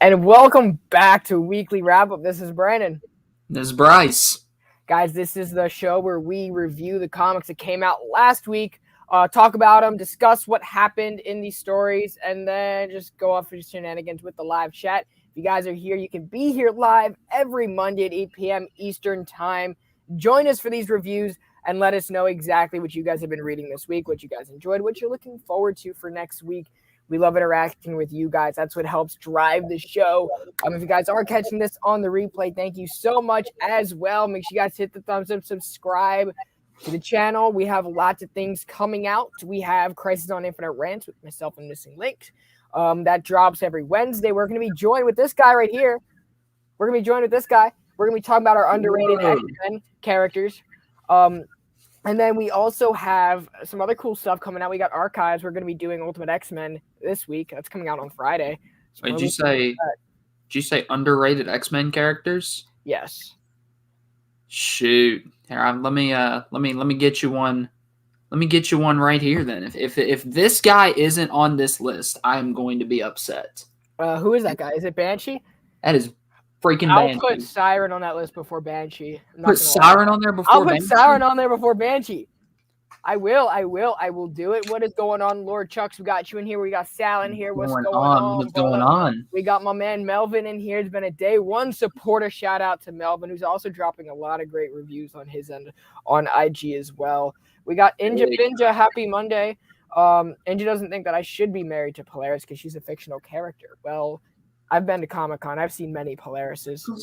And welcome back to Weekly Wrap Up. This is Brandon. This is Bryce. Guys, this is the show where we review the comics that came out last week, talk about them, discuss what happened in these stories, and then just go off for shenanigans with the live chat. If you guys are here, you can be here live every Monday at 8 p.m. Eastern Time. Join us for these reviews and let us know exactly what you guys have been reading this week, what you guys enjoyed, what you're looking forward to for next week. We love interacting with you guys. That's what helps drive the show. If you guys are catching this on the replay, thank you so much as well. Make sure you guys hit the thumbs up, subscribe to the channel. We have lots of things coming out. We have Crisis on Infinite Rants with myself and Missing Link. That drops every Wednesday. We're going to be joined with this guy right here. We're going to be talking about our underrated Xmen characters. And then we also have some other cool stuff coming out. We got Archives. We're going to be doing Ultimate X-Men this week. That's coming out on Friday. So did you say underrated X-Men characters? Yes. Shoot. Here, let me get you one. Let me get you one right here then. If this guy isn't on this list, I'm going to be upset. Who is that guy? Is it Banshee? That is freaking I'll Banshee. put Siren on that list before Banshee. Put Siren on there before Banshee? I'll put Siren on there before Banshee. I will do it. What is going on, Lord Chucks? We got you in here. We got Sal in here. What's going on? What's going on? We got my man Melvin in here. It's been a day one supporter. Shout out to Melvin, who's also dropping a lot of great reviews on his end on IG as well. We got Inja Binja. Happy Monday. Inja doesn't think that I should be married to Polaris because she's a fictional character. Well, I've been to Comic-Con. I've seen many Polarises. So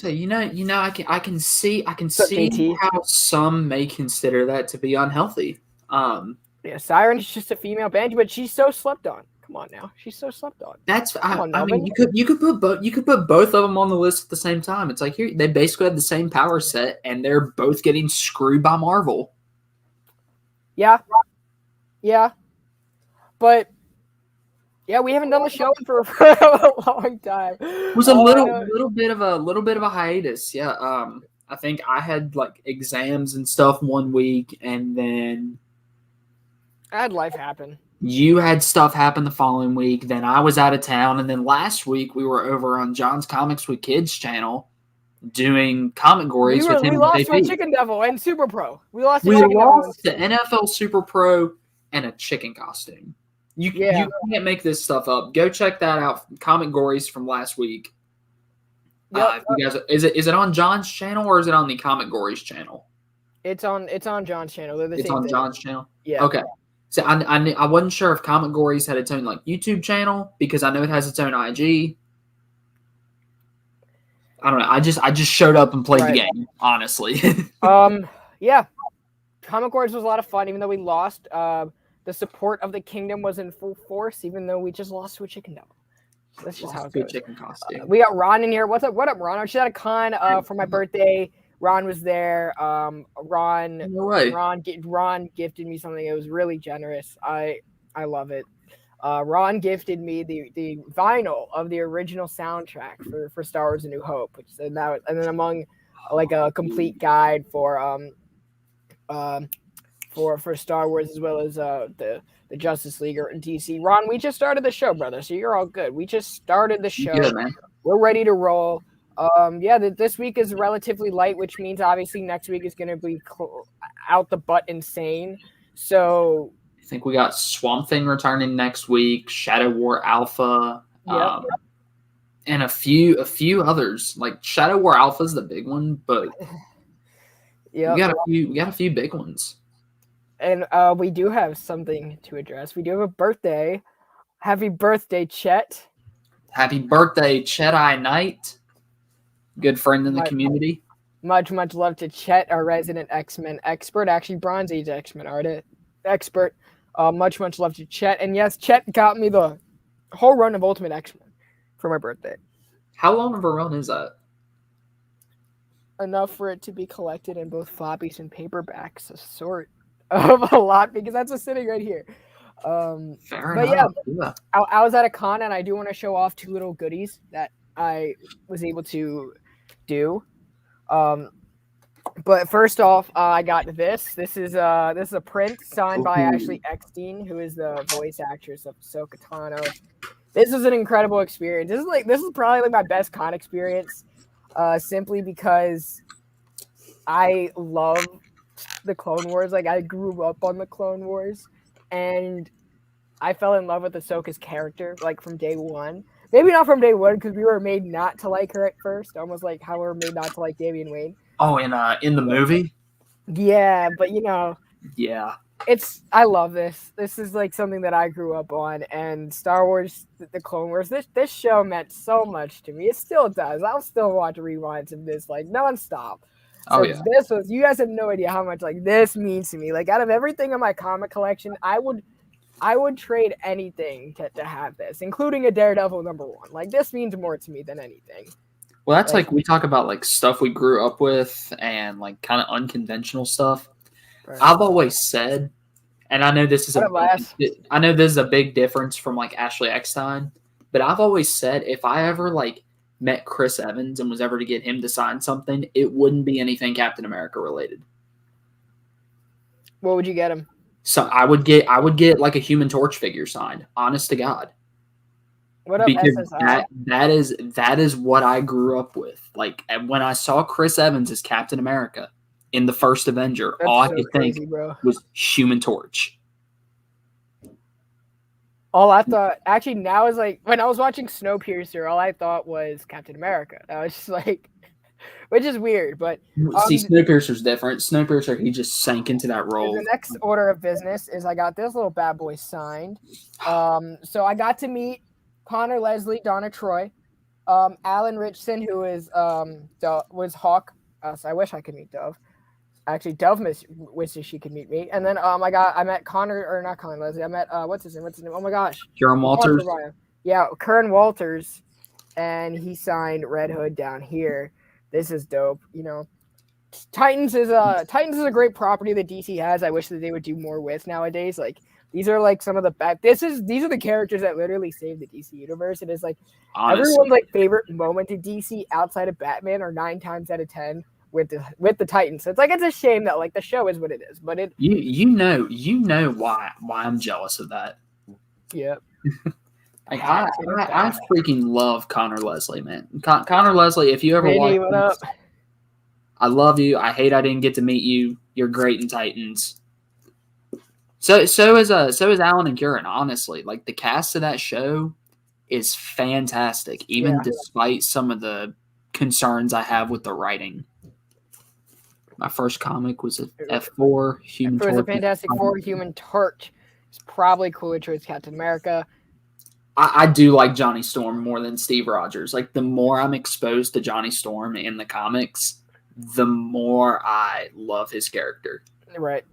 I can see how some may consider that to be unhealthy. Yeah, Siren is just a female Banshee, but she's so slept on. Come on now, she's so slept on. I mean, you could put both of them on the list at the same time. It's like here they basically have the same power set, and they're both getting screwed by Marvel. Yeah, but. Yeah, we haven't done the show for a long time. It was a little bit of a hiatus. Yeah, I think I had like exams and stuff one week, and then I had life happen. You had stuff happen the following week. Then I was out of town, and then last week we were over on John's Comics with Kids channel doing comic gories with him. We lost to a Chicken Devil and Super Pro. We lost to NFL Super Pro and a chicken costume. You can't make this stuff up. Go check that out. Comic Gories from last week. Yep. Is it on John's channel or is it on the Comic Gories channel? It's on John's channel. They're the same It's on thing. John's channel? Yeah. Okay. So I wasn't sure if Comic Gories had its own like YouTube channel because I know it has its own IG. I don't know. I just showed up and played the game, honestly. Yeah. Comic Gories was a lot of fun, even though we lost. The support of the kingdom was in full force, even though we just lost to a Chicken Devil. So that's just how it goes. Chicken costume. We got Ron in here. What up, Ron? I was just at a con for my birthday. Ron was there. Ron gifted me something. It was really generous. I love it. Ron gifted me the vinyl of the original soundtrack for Star Wars: A New Hope, and then among like a complete guide for Star Wars as well as the Justice League or DC. Ron, we just started the show, brother, so you're all good. We just started the show. Good, man. We're ready to roll. This week is relatively light, which means obviously next week is going to be out the butt insane. So I think we got Swamp Thing returning next week, Shadow War Alpha, and a few others. Like Shadow War Alpha is the big one, but we got a few big ones. And we do have something to address. We do have a birthday. Happy birthday, Chet. Happy birthday, Chet-I Knight. Good friend in the community. Much love to Chet, our resident X-Men expert. Actually, Bronze Age X-Men expert. Much love to Chet. And yes, Chet got me the whole run of Ultimate X-Men for my birthday. How long of a run is that? Enough for it to be collected in both floppies and paperbacks. A sort of a lot, because that's what's sitting right here. Fair enough. Yeah. I was at a con, and I do want to show off two little goodies that I was able to do. But first off, I got this. This is a print signed by Ashley Eckstein, who is the voice actress of Ahsoka Tano. This is an incredible experience. This is probably like my best con experience, simply because I love the Clone Wars. Like I grew up on the Clone Wars, and I fell in love with Ahsoka's character like from day one. Maybe not from day one because we were made not to like her at first, almost like how we were made not to like Damian Wayne. Oh, in the movie. Yeah, but Yeah. I love this. This is like something that I grew up on, and Star Wars, the Clone Wars. This show meant so much to me. It still does. I'll still watch rewinds of this like nonstop. So this was. You guys have no idea how much like this means to me. Like out of everything in my comic collection, I would trade anything to have this, including a Daredevil #1. Like this means more to me than anything. Well, that's like we talk about like stuff we grew up with and like kind of unconventional stuff. Right. I've always said, and I know this is a big difference from like Ashley Eckstein, but I've always said if I ever like met Chris Evans and was ever to get him to sign something, it wouldn't be anything Captain America related. What would you get him? So I would get like a Human Torch figure signed. Honest to God. What up, because SSI? that is what I grew up with. Like when I saw Chris Evans as Captain America in the first Avenger, all I could think was Human Torch. All I thought actually now is like when I was watching Snowpiercer, all I thought was Captain America. I was just like, which is weird, but see, Snowpiercer's different. Snowpiercer, he just sank into that role. The next order of business is I got this little bad boy signed. So I got to meet Connor Leslie, Donna Troy, Alan Richson, who is was Hawk. So I wish I could meet Dove. Actually, Dove wishes she could meet me. And then I met Connor, or not Connor Leslie. I met what's his name? Oh my gosh, Kieran Walters. Yeah, Kieran Walters, and he signed Red Hood down here. This is dope. Titans is a great property that DC has. I wish that they would do more with nowadays. Like these are like some of the best. These are the characters that literally saved the DC universe. It is like honestly, everyone's like favorite moment in DC outside of Batman are 9 times out of 10 with the Titans. So it's a shame that like the show is what it is. But it you know why I'm jealous of that. Yeah. Like, I freaking love Connor Leslie, man. Connor Leslie, if you ever watch this, I love you. I hate I didn't get to meet you. You're great in Titans. So is Alan and Kieran, honestly. Like the cast of that show is fantastic, even despite some of the concerns I have with the writing. My first comic was a F4 Human Torch. It was a Fantastic Four Human Torch. It's probably cooler to Captain America. I do like Johnny Storm more than Steve Rogers. Like the more I'm exposed to Johnny Storm in the comics, the more I love his character. Right.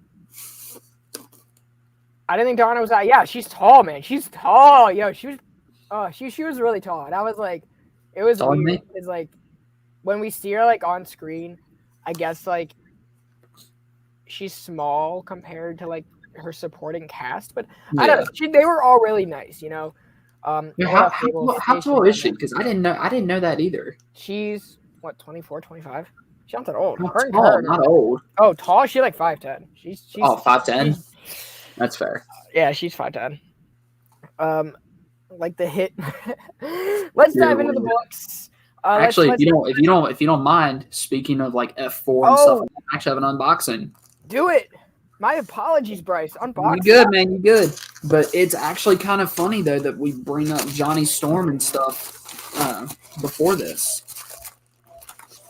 I didn't think Donna was that. Yeah, she's tall, man. She's tall. Yo, she was really tall. And I was like, it was weird. It's like when we see her like on screen, I guess like she's small compared to like her supporting cast, but I don't know. They were all really nice, How tall is she? Because I didn't know that either. She's what, 24, 25? She's not that old. Not old. Oh, tall? She's like 5'10". She's 5'10". That's fair. Yeah, she's 5'10". Like the hit. Let's dive into the books. Actually, if you don't mind, speaking of like F4 and stuff, I actually have an unboxing. Do it. My apologies, Bryce. Unboxing. You good, man? You good? But it's actually kind of funny though that we bring up Johnny Storm and stuff before this.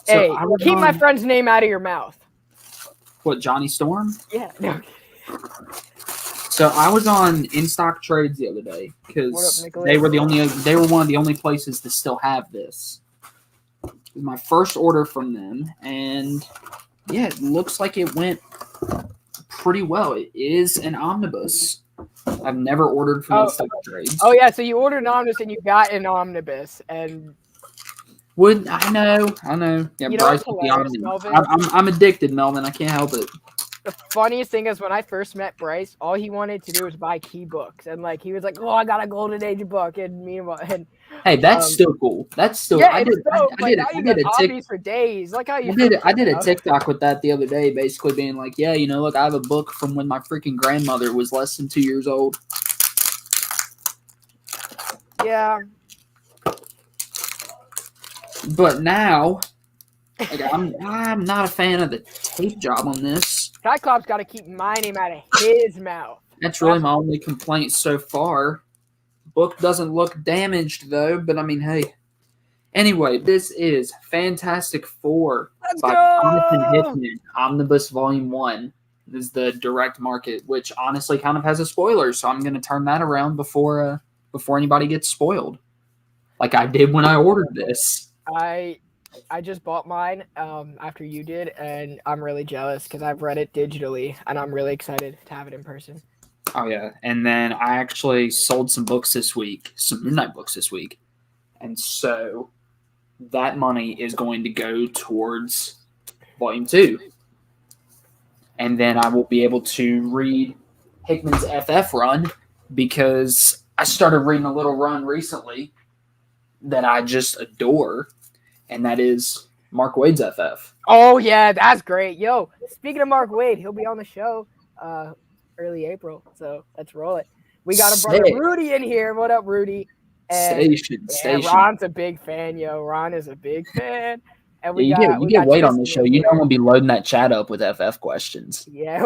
Hey, keep my friend's name out of your mouth. What, Johnny Storm? Yeah. No. So I was on In Stock Trades the other day because they were one of the only places to still have this. It was my first order from them, and yeah, it looks like it went pretty well. It is an omnibus. I've never ordered from In Stock Trades. Oh yeah, so you ordered an omnibus and you got an omnibus, and I know. Yeah, Bryce, I'm addicted, Melvin. I can't help it. The funniest thing is when I first met Bryce, all he wanted to do was buy key books, and like he was like, "Oh, I got a Golden Age book," and hey, that's still cool. That's still I did a TikTok for days. Like how I did a TikTok with that the other day, basically being like, "Yeah, look, I have a book from when my freaking grandmother was less than 2 years old." Yeah. But now, like, I'm not a fan of the tape job on this. Cyclops got to keep my name out of his mouth. That's really my only complaint so far. Book doesn't look damaged, though, but I mean, hey. Anyway, this is Fantastic Four by Jonathan Hickman, Omnibus Volume 1. This is the direct market, which honestly kind of has a spoiler, so I'm going to turn that around before anybody gets spoiled, like I did when I ordered this. I just bought mine after you did, and I'm really jealous because I've read it digitally, and I'm really excited to have it in person. Oh, yeah. And then I actually sold some books this week, some Moon Knight books this week. And so that money is going to go towards Volume 2. And then I will be able to read Hickman's FF run, because I started reading a little run recently that I just adore, and that is Mark Waid's FF. Oh, yeah, that's great. Yo, speaking of Mark Waid, he'll be on the show early April, so let's roll it. We got a brother Rudy in here. What up, Rudy? And, Station. Ron's a big fan, yo. Ron is a big fan. And we you get Wade on the show. You know I'm going to be loading that chat up with FF questions. Yeah.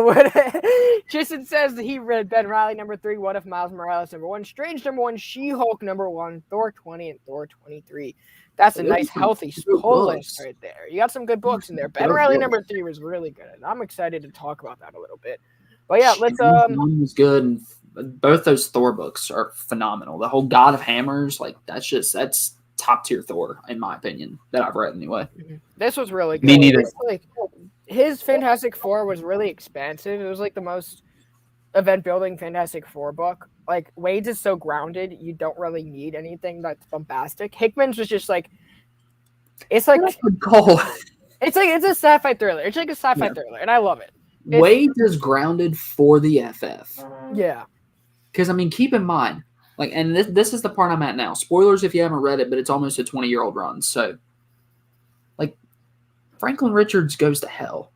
Tristan says that he read Ben Reilly number 3, What If Miles Morales number 1, Strange number 1, She-Hulk number 1, Thor 20, and Thor 23. That's a nice, healthy pull list right there. You got some good books in there. Ben Reilly number 3 was really good. I'm excited to talk about that a little bit. But yeah, let's one was good, and both those Thor books are phenomenal. The whole God of Hammers, like that's top tier Thor, in my opinion, that I've read anyway. This was really good. Me neither. His Fantastic Four was really expansive. It was like the most event building Fantastic Four book. Like, Wade's is so grounded, you don't really need anything that's bombastic. Hickman's was just like, it's like it's a sci-fi thriller. It's like a sci-fi thriller, and I love it. Wade's is grounded for the FF. Yeah. Because, I mean, keep in mind, like, and this is the part I'm at now. Spoilers if you haven't read it, but it's almost a 20-year-old run. So, like, Franklin Richards goes to hell.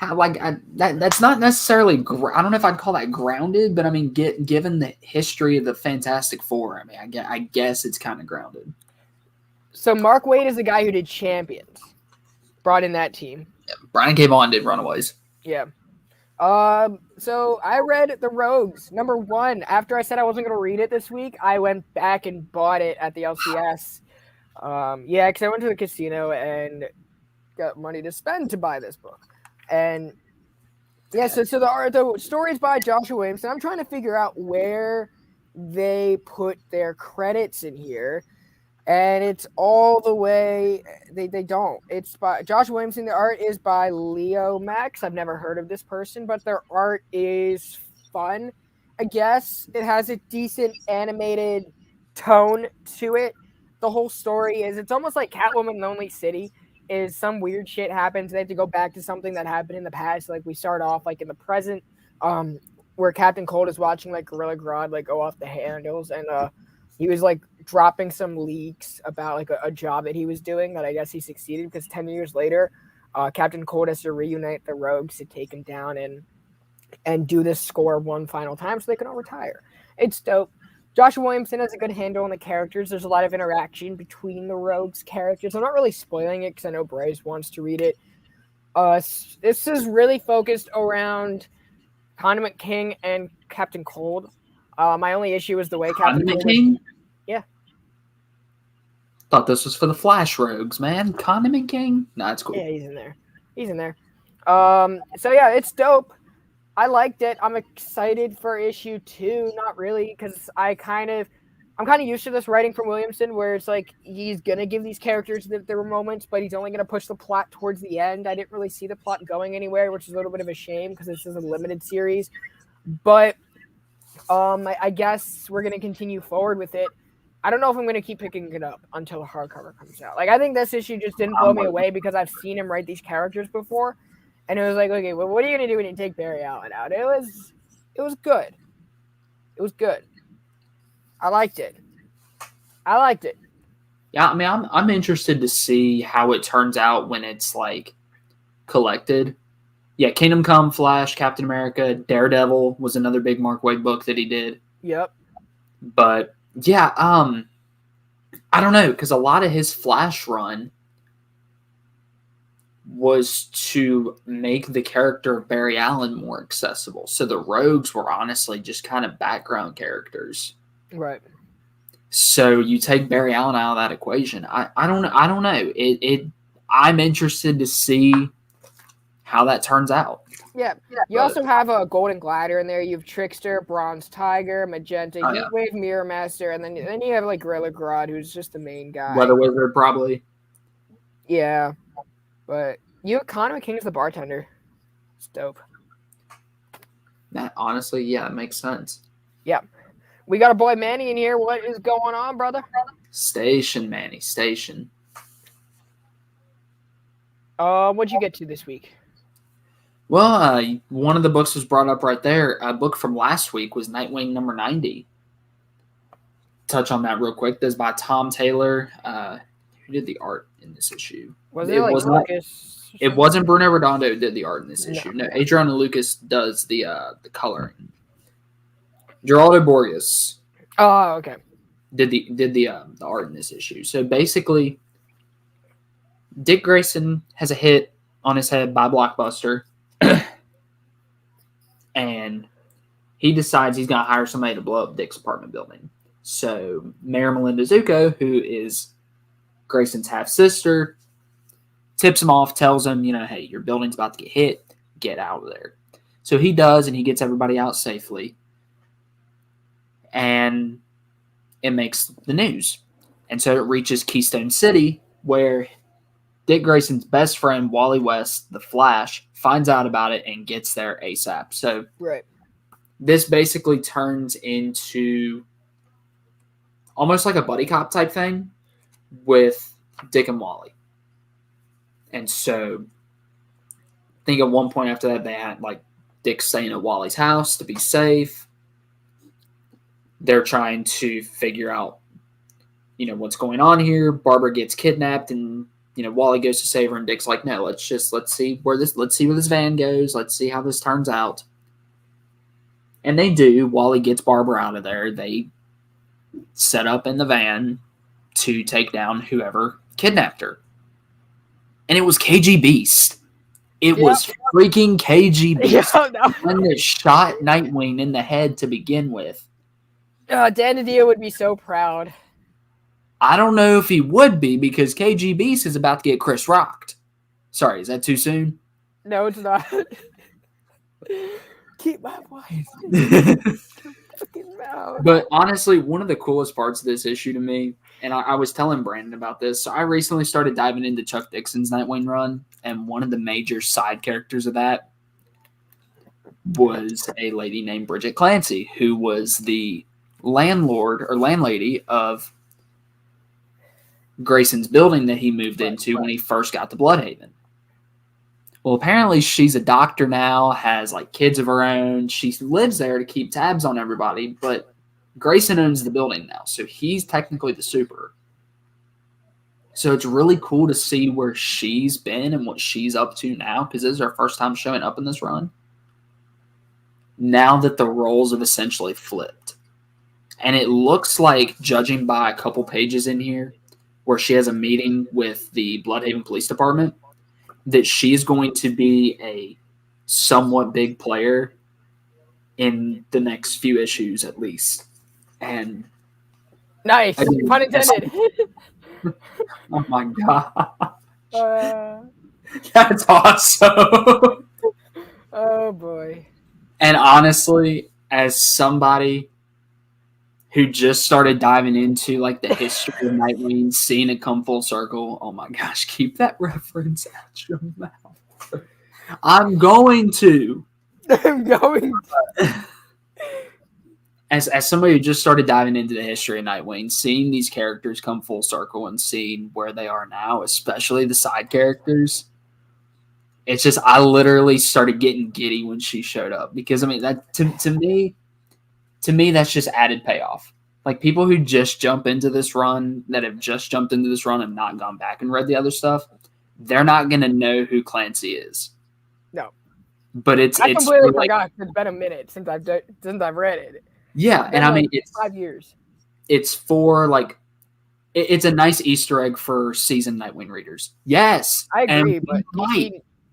That's not necessarily. I don't know if I'd call that grounded, but I mean, given the history of the Fantastic Four, I mean, I guess it's kind of grounded. So Mark Waid is the guy who did Champions, brought in that team. Yeah, Brian K. Vaughan did Runaways. Yeah. So I read The Rogues, number 1. After I said I wasn't going to read it this week, I went back and bought it at the LCS. Because I went to the casino and got money to spend to buy this book. And yeah, so the story's by Joshua Williamson. I'm trying to figure out where they put their credits in here. And it's all the way they don't. It's by Joshua Williamson. The art is by Leo Max. I've never heard of this person, but their art is fun. I guess it has a decent animated tone to it. The whole story is, it's almost like Catwoman Lonely City. Is some weird shit happens. They have to go back to something that happened in the past. Like, we start off like in the present, where Captain Cold is watching like Gorilla Grodd like go off the handles, and he was like dropping some leaks about like a job that he was doing that I guess he succeeded, because 10 years later, Captain Cold has to reunite the Rogues to take him down and do this score one final time so they can all retire. It's dope. Joshua Williamson has a good handle on the characters. There's a lot of interaction between the Rogues characters. I'm not really spoiling it because I know Bryce wants to read it. This is really focused around Condiment King and Captain Cold. My only issue is the way Captain Condiment King? Yeah. Thought this was for the Flash Rogues, man. Condiment King? Nah, it's cool. Yeah, he's in there. So yeah, it's dope. I liked it. I'm excited for issue 2. Not really, because I'm kind of used to this writing from Williamson, where it's like he's gonna give these characters their moments, but he's only gonna push the plot towards the end. I didn't really see the plot going anywhere, which is a little bit of a shame because this is a limited series. But I guess we're gonna continue forward with it. I don't know if I'm gonna keep picking it up until the hardcover comes out. Like, I think this issue just didn't blow me away because I've seen him write these characters before. And it was like, okay, well, what are you going to do when you take Barry Allen out? It was good. It was good. I liked it. Yeah, I mean, I'm interested to see how it turns out when it's, like, collected. Yeah, Kingdom Come, Flash, Captain America, Daredevil was another big Mark Waid book that he did. Yep. But Yeah, I don't know, because a lot of his Flash run was to make the character of Barry Allen more accessible. So the Rogues were honestly just kind of background characters. Right. So you take Barry Allen out of that equation. I don't know. I'm interested to see how that turns out. Yeah. You also have a Golden Glider in there. You have Trickster, Bronze Tiger, Magenta, Heatwave, Mirror Master, and then you have like Gorilla Grodd, who's just the main guy. Weather Wizard, probably. Yeah. But you have Connor McKing's the bartender. It's dope. That honestly, yeah, it makes sense. Yeah. We got our boy Manny in here. What is going on, brother? Station, Manny, station. What'd you get to this week? Well, one of the books was brought up right there. A book from last week was Nightwing number 90. Touch on that real quick. This is by Tom Taylor. Who did the art in this issue? Was it like Lucas? It wasn't Bruno Redondo who did the art in this issue. No, Adriano Lucas does the coloring. Geraldo Borges. Oh, okay. Did the art in this issue. So basically, Dick Grayson has a hit on his head by Blockbuster. And he decides he's going to hire somebody to blow up Dick's apartment building. So Mayor Melinda Zuko, who is Grayson's half-sister, tips him off, tells him, hey, your building's about to get hit. Get out of there. So he does, and he gets everybody out safely. And it makes the news. And so it reaches Keystone City, where Dick Grayson's best friend, Wally West, the Flash, finds out about it and gets there ASAP. So this basically turns into almost like a buddy cop type thing with Dick and Wally. And so I think at one point after that, they had like Dick staying at Wally's house to be safe. They're trying to figure out, what's going on here. Barbara gets kidnapped and Wally goes to save her, and Dick's like, no, let's see where this van goes. Let's see how this turns out. And they do. Wally gets Barbara out of there. They set up in the van to take down whoever kidnapped her. And it was KG Beast. It was freaking KG Beast. And it shot Nightwing in the head to begin with. Dan DiDio would be so proud. I don't know if he would be, because KG Beast is about to get Chris rocked. Sorry, is that too soon? No, it's not. Keep my voice. But honestly, one of the coolest parts of this issue to me, and I was telling Brandon about this, so I recently started diving into Chuck Dixon's Nightwing run, and one of the major side characters of that was a lady named Bridget Clancy, who was the landlord or landlady of Grayson's building that he moved into when he first got to Bloodhaven. Well, apparently she's a doctor now, has like kids of her own. She lives there to keep tabs on everybody, but Grayson owns the building now, so he's technically the super. So it's really cool to see where she's been and what she's up to now, because this is her first time showing up in this run. Now that the roles have essentially flipped. And it looks like, judging by a couple pages in here, where she has a meeting with the Bloodhaven Police Department, that she's going to be a somewhat big player in the next few issues, at least. And nice, pun intended. Oh my god, that's awesome. Oh boy. And honestly, as somebody who just started diving into like the history of Nightwing, seeing it come full circle. Oh my gosh, keep that reference out your mouth. I'm going to. As somebody who just started diving into the history of Nightwing, seeing these characters come full circle and seeing where they are now, especially the side characters, it's just, I literally started getting giddy when she showed up, because I mean, that to me, that's just added payoff. Like, people who just jump into this run, that have just jumped into this run and not gone back and read the other stuff, they're not going to know who Clancy is. No. But I completely forgot. It's been a minute since I've read it. Yeah, and I mean, it's 5 years. it's for like it's a nice Easter egg for seasoned Nightwing readers. Yes, I agree, and but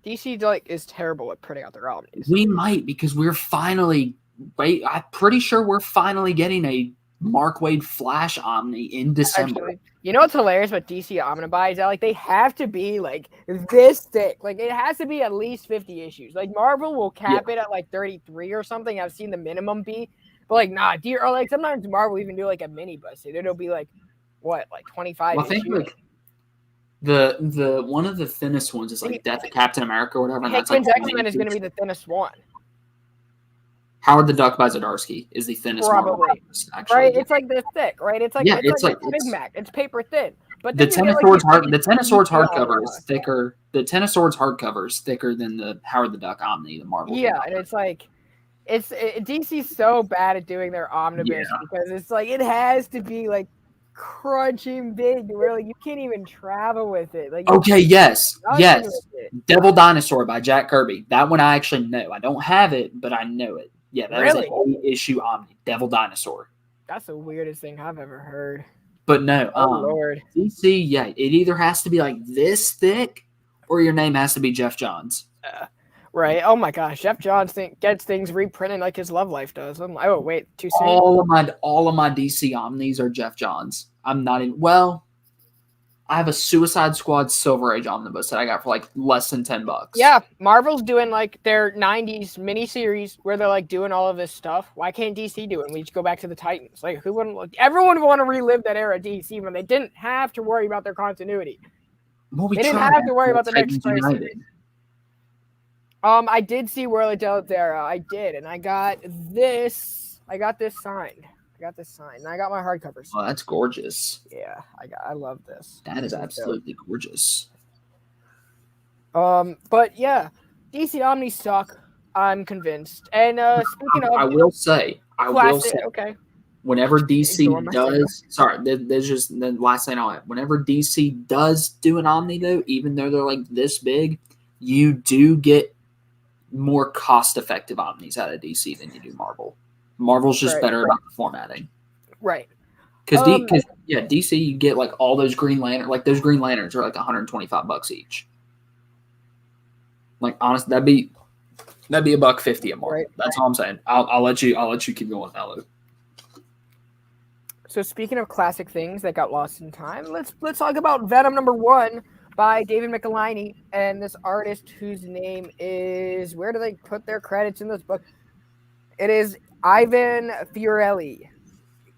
DC like is terrible at printing out their omnis. We might because we're finally. Wait, I'm pretty sure we're finally getting a Mark Waid Flash Omni in December. Actually, you know what's hilarious about DC Omnibuy is that like they have to be like this thick. Like it has to be at least 50 issues. Like Marvel will cap it at like 33 or something. I've seen the minimum be, but like nah, or like sometimes Marvel even do like a mini bust. It'll be like what, like 25 Well, I think issues. like the one of the thinnest ones is like Death of Captain America or whatever. And that's like Xmen is going to be the thinnest one. Howard the Duck by Zdarsky is the thinnest probably. Actually, right? It's like this thick, right? It's like it's like Big Mac. It's paper thin. But the Ten of Swords hardcover is thicker. The Ten of Swords hardcover is thicker than the Howard the Duck Omni, the Marvel. Yeah, and it's like DC's so bad at doing their omnibus because it's like it has to be like crunching big where like you can't even travel with it. Like yes. Devil Dinosaur by Jack Kirby. That one I actually know. I don't have it, but I know it. Yeah, that is an 8-issue Omni, Devil Dinosaur. That's the weirdest thing I've ever heard. But no, Lord. DC, it either has to be like this thick, or your name has to be Jeff Johns. Right. Oh my gosh, Jeff Johns gets things reprinted like his Love Life does. Oh wait, too soon. All of my DC Omnis are Jeff Johns. I'm not in. Well, I have a Suicide Squad Silver Age omnibus that I got for like less than $10. Yeah, Marvel's doing like their 90s miniseries where they're like doing all of this stuff. Why can't DC do it? And we just go back to the Titans. Like who wouldn't? Everyone would want to relive that era of DC when they didn't have to worry about their continuity. Well, they didn't have to worry about the next person. I did see World of Death era. I did, and I got this. I got this signed. And I got my hardcovers. Oh, that's gorgeous. Yeah, I love this. That is absolutely gorgeous. But yeah, DC Omnis suck. I'm convinced. And speaking of, I will say, okay. Whenever DC does, there's just the last thing I'll add. Whenever DC does do an Omni, though, even though they're like this big, you do get more cost-effective Omnis out of DC than you do Marvel. Marvel's just better about the formatting. Right. Because DC, you get like all those Green Lanterns. Like those Green Lanterns are like $125 each. Like honestly, that'd be $150 at Marvel. Right. That's all I'm saying. I'll let you keep going with that, Luke. So speaking of classic things that got lost in time, let's talk about Venom #1 by David Mcelini and this artist whose name is, where do they put their credits in this book? It is Ivan Fiorelli.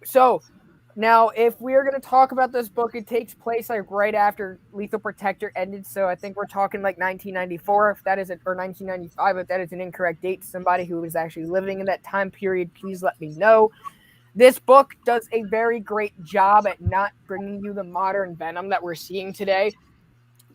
So now, if we're going to talk about this book, it takes place like right after Lethal Protector ended. So I think we're talking like 1994, if that is or 1995, if that is an incorrect date. Somebody who was actually living in that time period, please let me know. This book does a very great job at not bringing you the modern Venom that we're seeing today,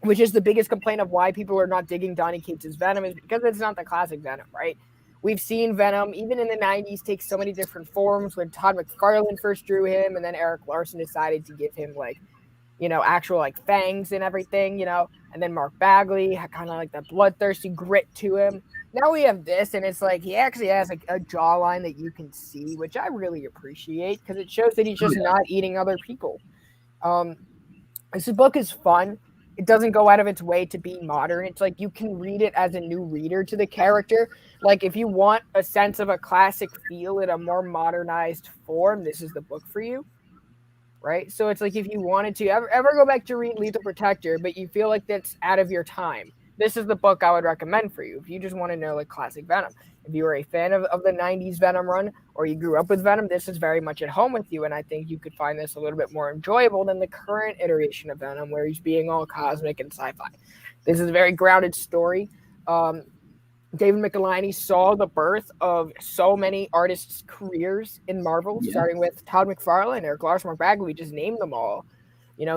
which is the biggest complaint of why people are not digging Donny Cates' Venom, is because it's not the classic Venom, right? We've seen Venom, even in the 90s, take so many different forms. When Todd McFarlane first drew him, and then Eric Larson decided to give him, like, actual, like, fangs and everything, And then Mark Bagley had kind of, like, that bloodthirsty grit to him. Now we have this, and it's like he actually has, like, a jawline that you can see, which I really appreciate, because it shows that he's just not eating other people. This book is fun. It doesn't go out of its way to be modern. It's like you can read it as a new reader to the character. Like if you want a sense of a classic feel in a more modernized form, this is the book for you, right? So it's like if you wanted to ever go back to read Lethal Protector, but you feel like that's out of your time, this is the book I would recommend for you. If you just want to know like classic Venom. If you were a fan of the 90s Venom run, or you grew up with Venom, this is very much at home with you, and I think you could find this a little bit more enjoyable than the current iteration of Venom, where he's being all cosmic and sci-fi. This is a very grounded story. David Mcelini saw the birth of so many artists' careers in Marvel, starting with Todd McFarlane, Eric Larson, Mark Bagley. We just named them all.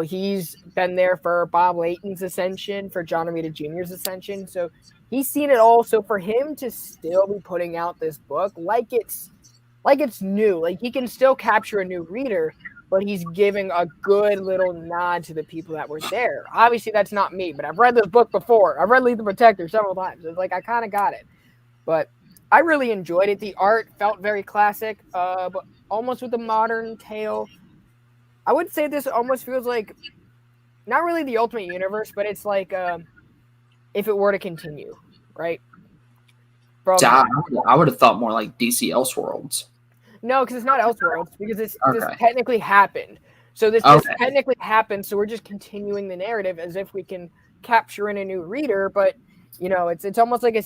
He's been there for Bob Layton's ascension, for John Romita Jr.'s ascension. So he's seen it all. So for him to still be putting out this book like it's new, like he can still capture a new reader, but he's giving a good little nod to the people that were there. Obviously, that's not me, but I've read this book before. I've read Lethal Protector several times. It's like I kind of got it. But I really enjoyed it. The art felt very classic, but almost with a modern tale. I would say this almost feels like not really the Ultimate Universe, but it's like if it were to continue, right? So From I would have thought more like DC Elseworlds. no, because it's not Elseworlds, because this Okay. technically happened. So this Okay. technically happened. So we're just continuing the narrative as if we can capture in a new reader, but it's almost like a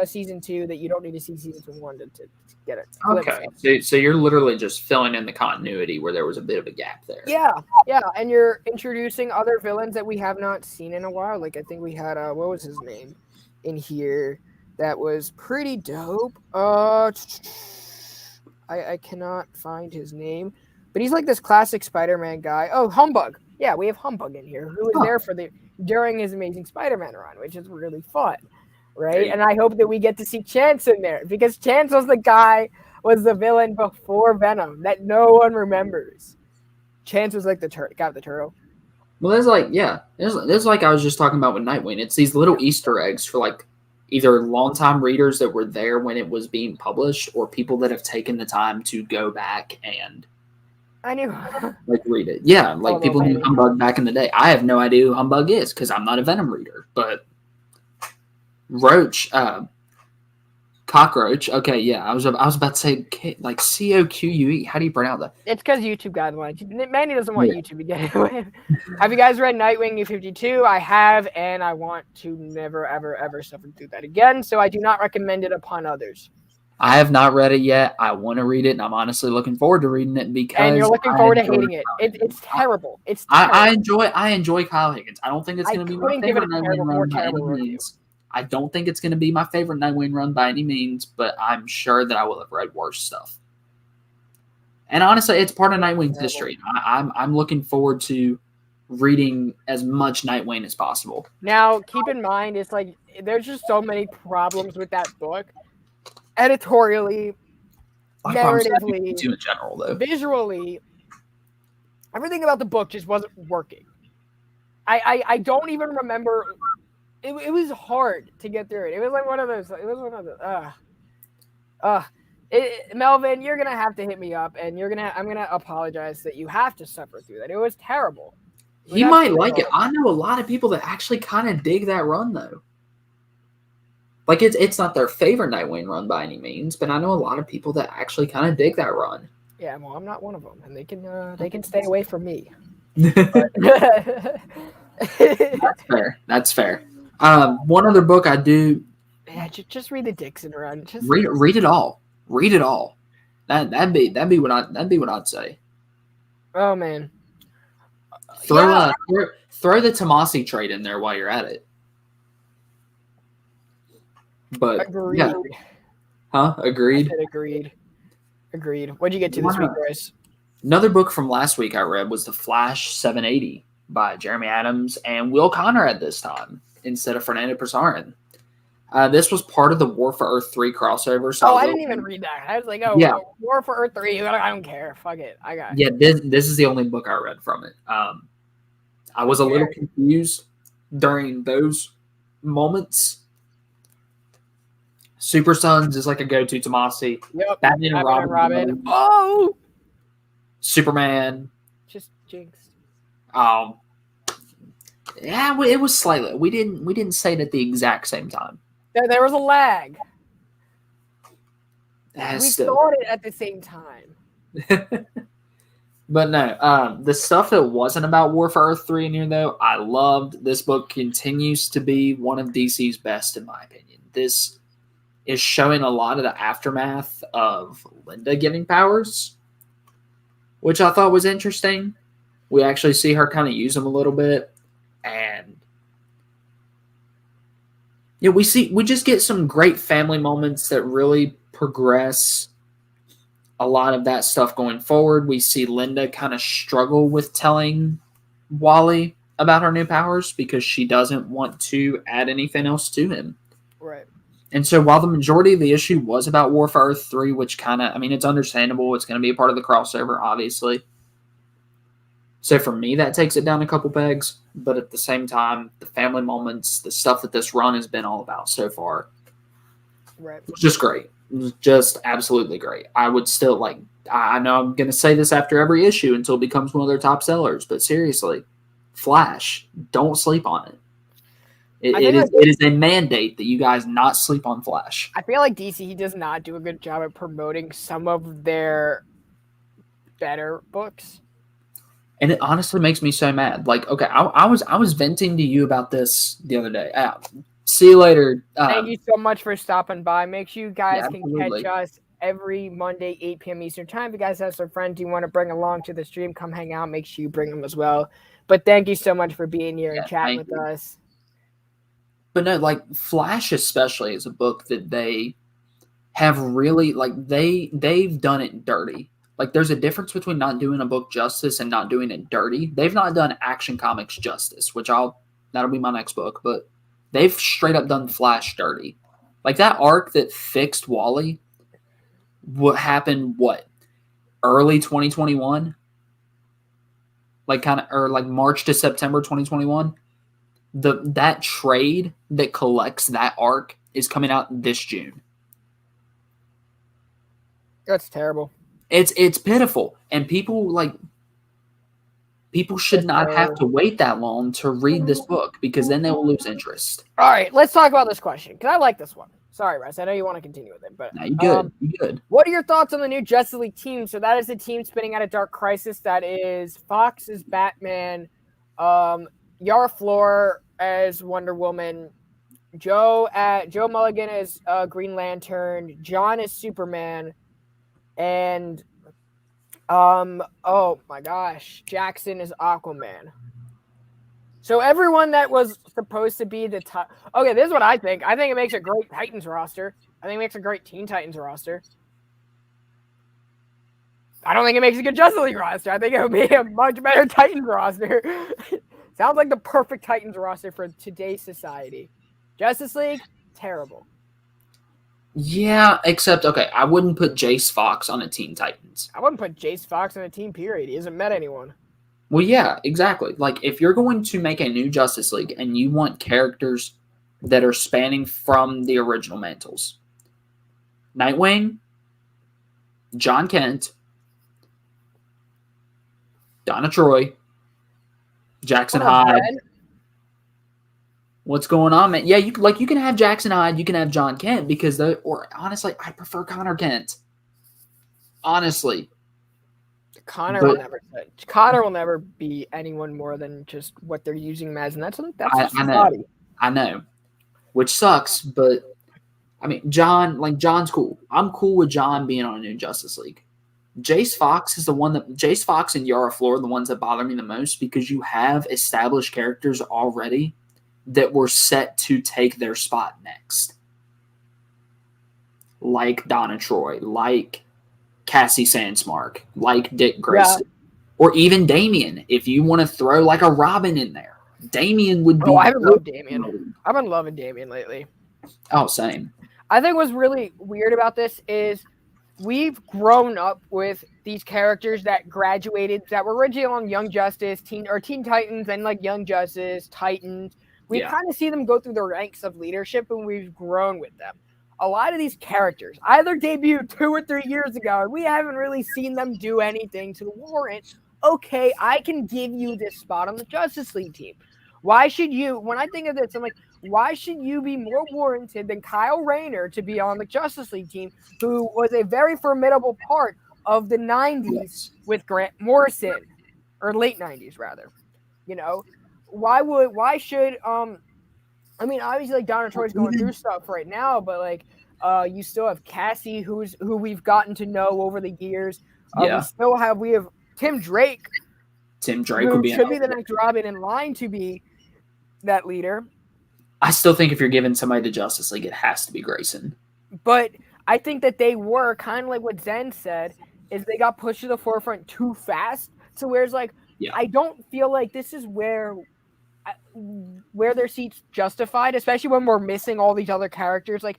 season 2 that you don't need to see season 1 to get it. Okay. So you're literally just filling in the continuity where there was a bit of a gap there. Yeah, and you're introducing other villains that we have not seen in a while. Like I think we had what was his name in here that was pretty dope. I cannot find his name, but he's like this classic Spider-Man guy. Oh, Humbug. Yeah, we have Humbug in here, who was there for during his Amazing Spider-Man run, which is really fun, right? And I hope that we get to see Chance in there, because Chance was the villain before Venom that no one remembers. Chance was like the guy with the turtle. Well, there's like I was just talking about with Nightwing. It's these little Easter eggs for like either longtime readers that were there when it was being published, or people that have taken the time to go back and I knew like read it. Yeah, like people knew Humbug back in the day. I have no idea who Humbug is because I'm not a Venom reader. But Roach, Cockroach. Okay, yeah, I was about to say like Coque. How do you pronounce that? It's because YouTube guidelines. Manny doesn't want YouTube to get it. Have you guys read Nightwing New 52? I have, and I want to never, ever, ever suffer through that again. So I do not recommend it upon others. I have not read it yet. I want to read it, and I'm honestly looking forward to reading it because. And you're looking forward to hating it. It's terrible. It's terrible. I enjoy Kyle Higgins. I don't think it's going to be my favorite Nightwing run by any means. I don't think it's going to be my favorite Nightwing run by any means, but I'm sure that I will have read worse stuff. And honestly, it's part of Nightwing's history. I'm looking forward to reading as much Nightwing as possible. Now, keep in mind, it's like there's just so many problems with that book. Editorially, narratively, in general, though. Visually, everything about the book just wasn't working. I don't even remember. It was hard to get through it. It was like one of those. It was one of those. Melvin, you're gonna have to hit me up, and I'm gonna apologize that you have to suffer through that. It was terrible. He might like it. I know a lot of people that actually kind of dig that run, though. Like it's not their favorite Nightwing run by any means, but I know a lot of people that actually kind of dig that run. Yeah, well, I'm not one of them, and they can stay away from me. That's fair. One other book I do. Yeah, just read the Dixon run. Just read it all. Read it all. That'd be what I'd say. Oh man. Throw the Tomasi trade in there while you're at it. But agreed. Yeah. Huh? Agreed. Agreed. What'd you get to this week, Bryce? Another book from last week I read was The Flash 780 by Jeremy Adams and Will Conrad this time instead of Fernando Pesaren. This was part of the War for Earth 3 crossover. So I didn't even read that. I was like, War for Earth 3. I don't care. Fuck it. I got it. Yeah, this is the only book I read from it. I was a little confused during those moments. Super Sons is like a go-to Tomasi. Yep. Batman and Robin. Oh! Superman. Just jinxed. Yeah, it was slightly. We didn't say it at the exact same time. There was a lag. We thought it at the same time. But no, the stuff that wasn't about War for Earth 3 in here, though, I loved. This book continues to be one of DC's best, in my opinion. This is showing a lot of the aftermath of Linda getting powers, which I thought was interesting. We actually see her kind of use them a little bit. And yeah, we just get some great family moments that really progress a lot of that stuff going forward. We see Linda kind of struggle with telling Wally about her new powers because she doesn't want to add anything else to him. Right. And so while the majority of the issue was about War for Earth 3, which it's understandable. It's going to be a part of the crossover, obviously. So for me, that takes it down a couple pegs. But at the same time, the family moments, the stuff that this run has been all about so far, right, was just great. It was just absolutely great. I would still I know I'm going to say this after every issue until it becomes one of their top sellers, but seriously, Flash, don't sleep on it. It is a mandate that you guys not sleep on Flash. I feel like DC does not do a good job at promoting some of their better books. And it honestly makes me so mad. Like, okay, I was venting to you about this the other day. See you later. Thank you so much for stopping by. Make sure you guys can absolutely. catch us every Monday, 8 p.m. Eastern Time. If you guys have some friends you want to bring along to the stream, come hang out. Make sure you bring them as well. But thank you so much for being here and chatting with us. But no, like Flash especially is a book that they have really, like, they've done it dirty. Like, there's a difference between not doing a book justice and not doing it dirty. They've not done Action Comics justice, which that'll be my next book, but they've straight up done Flash dirty. Like, that arc that fixed Wally, what happened, early 2021? Like, or like March to September 2021? That trade that collects that arc is coming out this June. That's terrible. It's pitiful, and people should not have to wait that long to read this book because then they will lose interest. All right, let's talk about this question because I like this one. Sorry, Russ, I know you want to continue with it, but no, you good. You good. What are your thoughts on the new Justice League team? So that is the team spinning out of Dark Crisis. That is Fox as Batman, Yara Flor as Wonder Woman, Joe Mulligan as Green Lantern, John as Superman, and oh my gosh, Jackson is Aquaman. So everyone that was supposed to be okay, this is what I think. I think it makes a great Titans roster. I think it makes a great Teen Titans roster. I don't think it makes a good Justice League roster. I think it would be a much better Titans roster. Sounds like the perfect Titans roster for today's society. Justice League, terrible. Yeah, except, okay, I wouldn't put Jace Fox on a Teen Titans. I wouldn't put Jace Fox on a team, period. He hasn't met anyone. Well, yeah, exactly. Like, if you're going to make a new Justice League and you want characters that are spanning from the original mantles, Nightwing, John Kent, Donna Troy, Jackson Hyde. What's going on, man? Yeah, you can have Jackson Hyde, you can have John Kent because honestly, I prefer Connor Kent. Honestly. Connor will never be anyone more than just what they're using him as, and that's I know. Body. I know. Which sucks, but I mean John's cool. I'm cool with John being on a new Justice League. Jace Fox and Yara Flor are the ones that bother me the most because you have established characters already that were set to take their spot next. Like Donna Troy, like Cassie Sandsmark, like Dick Grayson, or even Damian. If you want to throw like a Robin in there, Damian would be. Oh, I haven't loved Damian. I've been loving Damian lately. Oh, same. I think what's really weird about this is we've grown up with these characters that graduated, that were originally on Young Justice, Teen Titans, and like Young Justice, Titans. We kind of see them go through the ranks of leadership, and we've grown with them. A lot of these characters either debuted 2 or 3 years ago, and we haven't really seen them do anything to warrant, okay, I can give you this spot on the Justice League team. Why should you, when I think of this, I'm like, why should you be more warranted than Kyle Rayner to be on the Justice League team, who was a very formidable part of the 90s with Grant Morrison, or late 90s, rather. You know, why should, I mean, obviously, like, Donna Troy's going through stuff right now, but, like, you still have Cassie, who we've gotten to know over the years. We have Tim Drake. Tim Drake should be the next Robin in line to be that leader. I still think if you're giving somebody to Justice League, it has to be Grayson. But I think that they were kind of like what Zen said, is they got pushed to the forefront too fast. So whereas, like, I don't feel like this is where their seats justified, especially when we're missing all these other characters like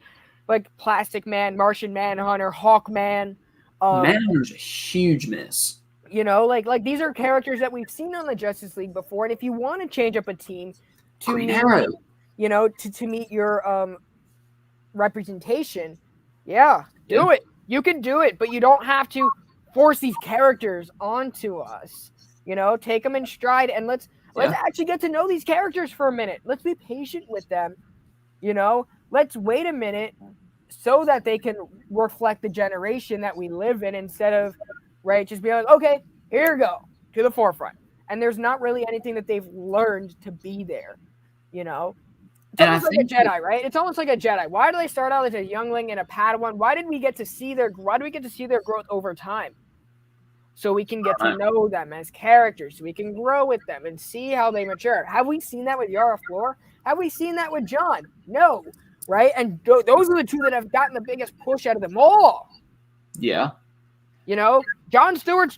Plastic Man, Martian Manhunter, Hawkman. Manhunter's a huge miss. You know, like these are characters that we've seen on the Justice League before, and if you want to change up a team to meet, you know, to meet your representation, do it. You can do it, but you don't have to force these characters onto us. Take them in stride and let's actually get to know these characters for a minute. Let's be patient with them. Let's wait a minute so that they can reflect the generation that we live in instead of, right, just being like, okay, here you go, to the forefront. And there's not really anything that they've learned to be there, It's almost like a Jedi, right? It's almost like a Jedi. Why do they start out as a youngling and a Padawan? Why do we get to see their growth over time? So we can get to know them as characters. So we can grow with them and see how they mature. Have we seen that with Yara Flor? Have we seen that with John? No. Right? And those are the two that have gotten the biggest push out of them all. Yeah. John Stewart's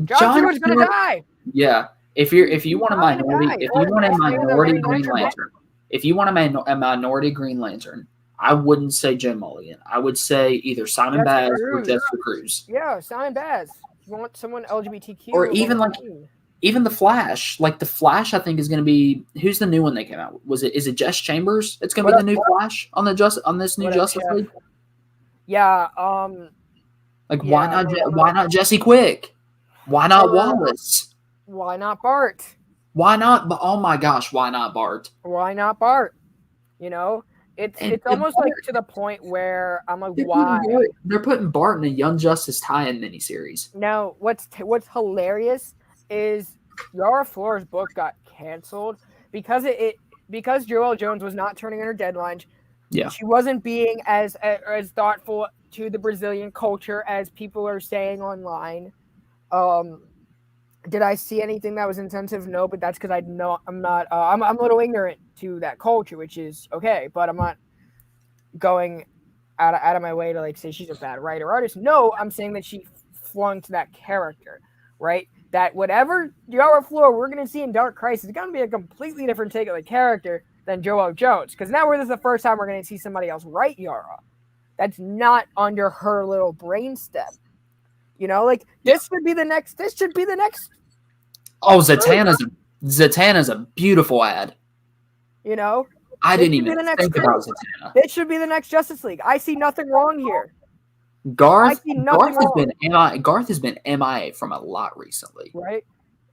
going to die. Yeah. If you want a minority Green Lantern, I wouldn't say Jim Mulligan. I would say either Simon Baz or Jessica Cruz. Yeah, Simon Baz. You want someone LGBTQ, or even the Flash. Like the Flash, I think is going to be who's the new one that came out? Is it Jess Chambers? It's going to be the new Flash on this new Justice League. Yeah. Why not Jesse Quick? Why not Wallace? Why not Bart? Why not? Oh my gosh! Why not Bart? Why not Bart? It's almost like to the point where I'm like, why? They're putting Bart in a Young Justice tie-in miniseries. Now, what's hilarious is Yara Flor's book got canceled because because Joelle Jones was not turning in her deadlines. Yeah, she wasn't being as thoughtful to the Brazilian culture as people are saying online. Did I see anything that was insensitive? No, but that's because I'm a little ignorant to that culture, which is okay, but I'm not going out of my way to say she's a bad writer or artist. No, I'm saying that she flung to that character, right? That whatever Yara Flor we're going to see in Dark Crisis is going to be a completely different take of the character than Joelle Jones, because now this is the first time we're going to see somebody else write Yara. That's not under her little brainstem. This should be the next. Oh, Zatanna's a beautiful ad. I didn't even think about Zatanna. This should be the next Justice League. I see nothing wrong here. Garth has been MIA from a lot recently. Right?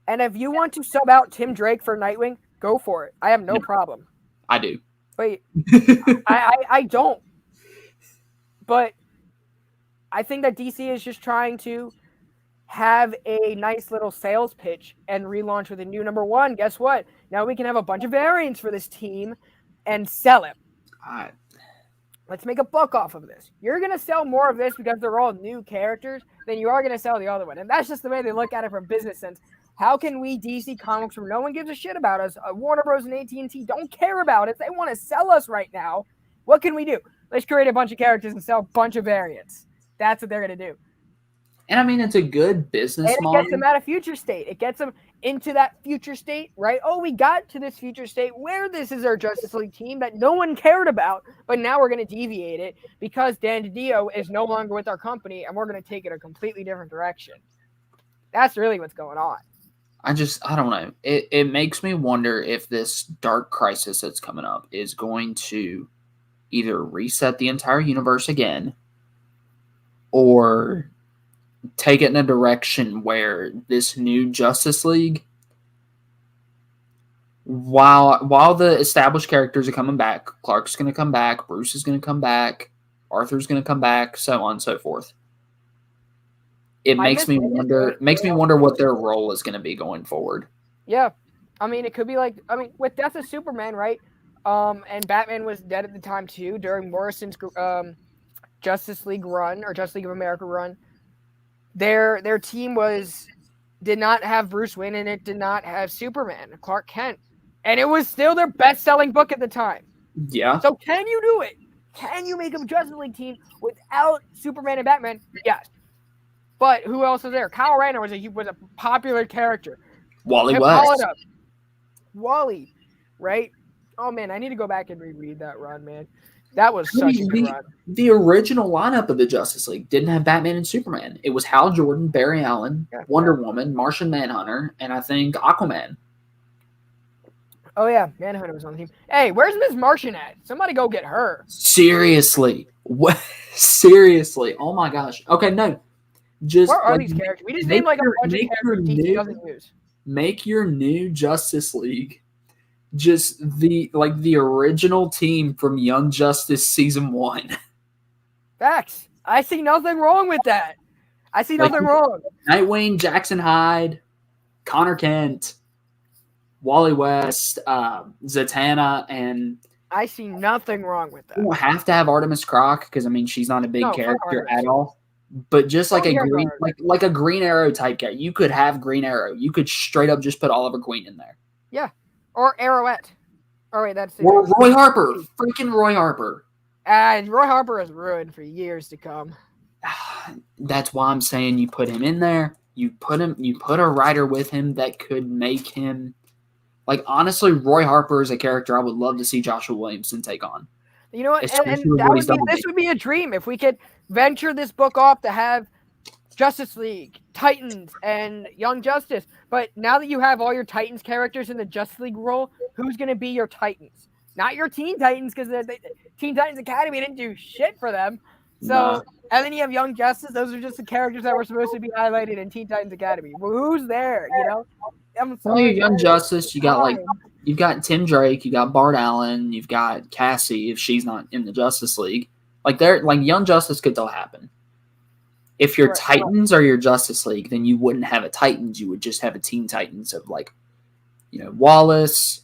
And if you want to sub out Tim Drake for Nightwing, go for it. I have no problem. I do. Wait. I don't. But I think that DC is just trying to have a nice little sales pitch and relaunch with a new number one. Guess what? Now we can have a bunch of variants for this team and sell it. Let's make a buck off of this. You're going to sell more of this because they're all new characters than you are going to sell the other one. And that's just the way they look at it from business sense. How can we, DC Comics, where no one gives a shit about us, Warner Bros. And AT&T don't care about it. They want to sell us right now. What can we do? Let's create a bunch of characters and sell a bunch of variants. That's what they're going to do. And I mean, it's a good business model. It gets them out of future state. It gets them into that future state, right? Oh, we got to this future state where this is our Justice League team that no one cared about, but now we're going to deviate it because Dan DiDio is no longer with our company, and we're going to take it a completely different direction. That's really what's going on. I don't know. It makes me wonder if this Dark Crisis that's coming up is going to either reset the entire universe again or take it in a direction where this new Justice League, while the established characters are coming back, Clark's going to come back, Bruce is going to come back, Arthur's going to come back, so on and so forth. It makes me wonder what their role is going to be going forward. Yeah. I mean, it could be with Death of Superman, right? And Batman was dead at the time too during Morrison's Justice League run or Justice League of America run. Their team did not have Bruce Wayne and it did not have Superman, Clark Kent. And it was still their best-selling book at the time. Yeah. So can you do it? Can you make a Justice League team without Superman and Batman? Yes. But who else was there? Kyle Rayner was a popular character. Wally West. Wally, right? Oh, man, I need to go back and reread that run, man. That was such a good run. The original lineup of the Justice League didn't have Batman and Superman. It was Hal Jordan, Barry Allen, Wonder Woman, Martian Manhunter, and I think Aquaman. Oh, yeah. Manhunter was on the team. Hey, where's Miss Martian at? Somebody go get her. Seriously. What? Seriously. Oh, my gosh. Okay, no. Just what are these characters? We just named like a bunch of characters DC doesn't use. Make your new Justice League just the original team from Young Justice season 1. Facts. I see nothing wrong with that. I see nothing wrong. Nightwing, Jackson Hyde, Connor Kent, Wally West, Zatanna, and I see nothing wrong with that. You don't have to have Artemis Croc because I mean she's not a big character at all. But just like a green like a Green Arrow type guy, you could have Green Arrow. You could straight up just put Oliver Queen in there. Yeah, or Arrowette. Oh wait, that's or Roy Harper, freaking Roy Harper. Roy Harper is ruined for years to come. That's why I'm saying you put him in there. You put a writer with him that could make him like honestly, Roy Harper is a character I would love to see Joshua Williamson take on. You know what? And this would be a dream if we could venture this book off to have Justice League, Titans, and Young Justice. But now that you have all your Titans characters in the Justice League role, who's going to be your Titans? Not your Teen Titans, because the Teen Titans Academy didn't do shit for them. So, and then you have Young Justice. Those are just the characters that were supposed to be highlighted in Teen Titans Academy. Well, who's there? You know, Young Justice. You've got Tim Drake. You got Bart Allen. You've got Cassie if she's not in the Justice League. Young Justice could still happen. If your Titans are your Justice League, then you wouldn't have a Titans. You would just have a Teen Titans of Wallace,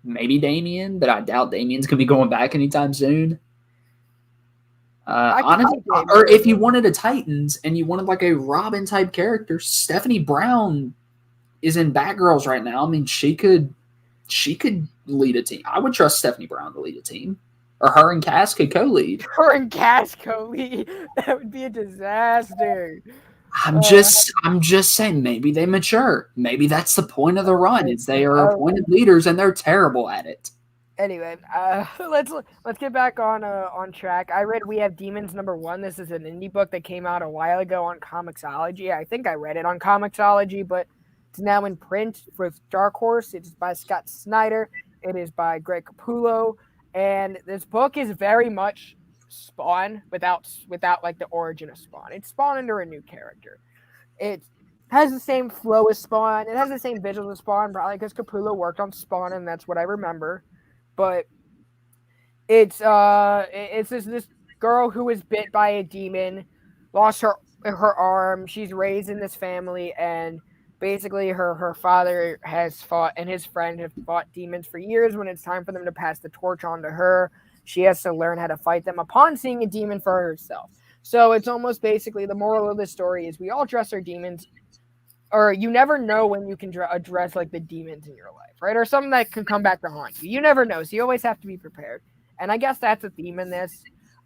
maybe Damian, but I doubt Damian's gonna be going back anytime soon. Honestly, or if you wanted a Titans and you wanted like a Robin type character, Stephanie Brown is in Batgirls right now. I mean, she could lead a team. I would trust Stephanie Brown to lead a team. Or her and Cass could co-lead. Her and Cass co-lead. That would be a disaster. I'm just saying maybe they mature. Maybe that's the point of the run is they are appointed leaders and they're terrible at it. Anyway, let's get back on track. I read We Have Demons #1. This is an indie book that came out a while ago on Comixology. I think I read it on Comixology, but it's now in print with Dark Horse. It's by Scott Snyder. It is by Greg Capullo. And this book is very much Spawn without like the origin of Spawn. It's Spawn under a new character. It has the same flow as Spawn. It has the same visuals as Spawn, probably because Capullo worked on Spawn, and that's what I remember. But it's this girl who was bit by a demon, lost her arm. She's raised in this family, and basically her father has fought and his friend have fought demons for years. When it's time for them to pass the torch on to her, she has to learn how to fight them upon seeing a demon for herself. So it's almost basically the moral of the story is we all dress our demons, or you never know when you can address like the demons in your life, right? Or something that can come back to haunt you. You never know, so you always have to be prepared. And I guess that's a theme in this.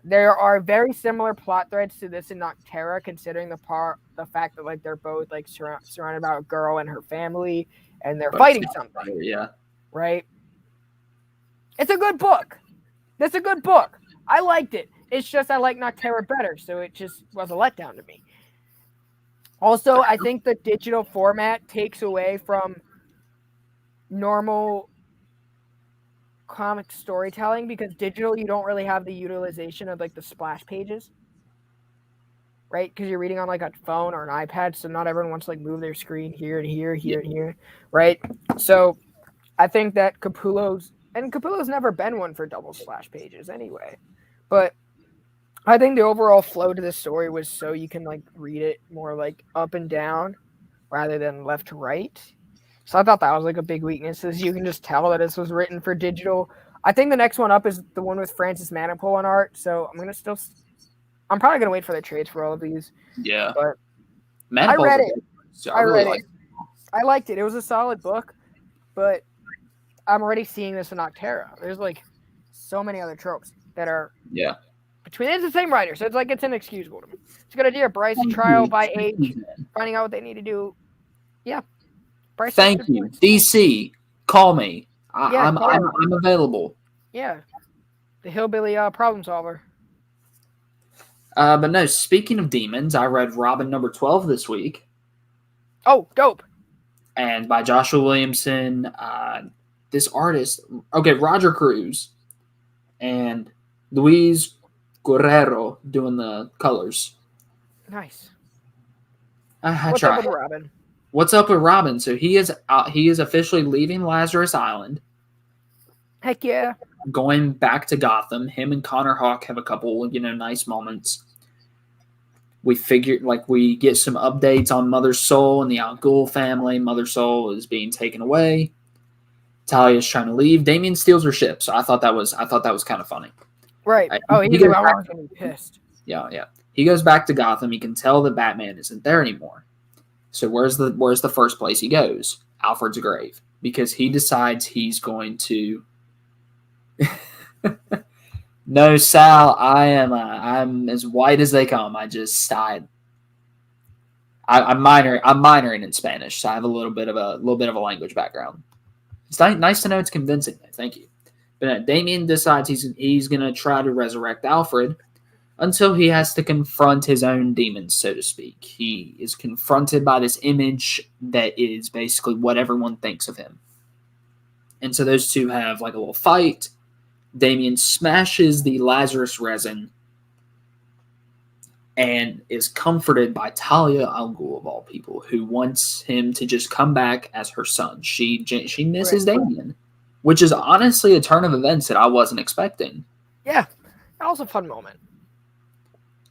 There are very similar plot threads to this in Noctera, considering the fact that like they're both like surrounded by a girl and her family, and they're fighting something. Yeah, right. It's a good book. That's a good book. I liked it. It's just I like Noctera better, so it just was a letdown to me. Also, I think the digital format takes away from normal comic storytelling, because digital you don't really have the utilization of like the splash pages, right? Because you're reading on like a phone or an iPad, so not everyone wants to like move their screen here and here and here, right? So I think that Capullo's never been one for double splash pages anyway, but I think the overall flow to the story was so you can like read it more like up and down rather than left to right. So I thought that was like a big weakness, is you can just tell that this was written for digital. I think the next one up is the one with Francis Manapul on art. So I'm probably gonna wait for the trades for all of these. Yeah, but I read it. I read it. I liked it. It was a solid book, but I'm already seeing this in Noctera. There's like so many other tropes that are between. It's the same writer, so it's inexcusable to me. It's a good idea. Bryce trial by age, finding out what they need to do. Yeah. Thank you. DC, call me. I'm available. Yeah. The hillbilly problem solver. But no, speaking of demons, I read Robin #12 this week. Oh, dope. And by Joshua Williamson, this artist, Roger Cruz and Luis Guerrero doing the colors. Nice. I What's try. up with Robin? What's up with Robin? So he is officially leaving Lazarus Island, Heck yeah. going back to Gotham. Him and Connor Hawk have a couple, nice moments. We get some updates on Mother Soul and the Al Ghul family. Mother Soul is being taken away. Talia's trying to leave. Damian steals her ship, so I thought that was kind of funny. Right. He's like, I was gonna be pissed. Yeah. He goes back to Gotham. He can tell that Batman isn't there anymore. So where's the first place he goes? Alfred's grave, because he decides he's going to. No, Sal, I'm as white as they come. I'm minoring in Spanish, so I have a little bit of a language background. It's nice to know it's convincing. Thank you. But Damian decides he's gonna try to resurrect Alfred until he has to confront his own demons, so to speak. He is confronted by this image that is basically what everyone thinks of him. And so those two have like a little fight. Damian smashes the Lazarus resin and is comforted by Talia al Ghul, of all people, who wants him to just come back as her son. She misses Damian, which is honestly a turn of events that I wasn't expecting. Yeah, that was a fun moment.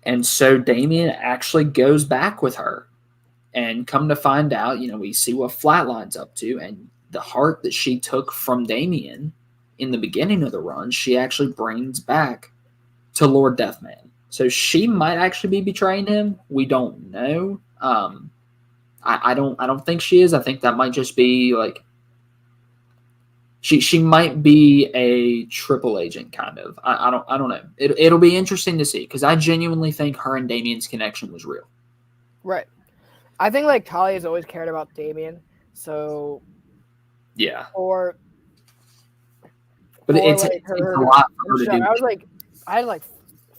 And so Damian actually goes back with her, and come to find out, we see what Flatline's up to, and the heart that she took from Damian in the beginning of the run, she actually brings back to Lord Deathman. So she might actually be betraying him. We don't know. I don't think she is. I think that might just be like she might be a triple agent kind of. I don't know. It'll be interesting to see, because I genuinely think her and Damian's connection was real. Right. I think like Talia's always cared about Damian. So yeah. But it's a lot for her to do. I had like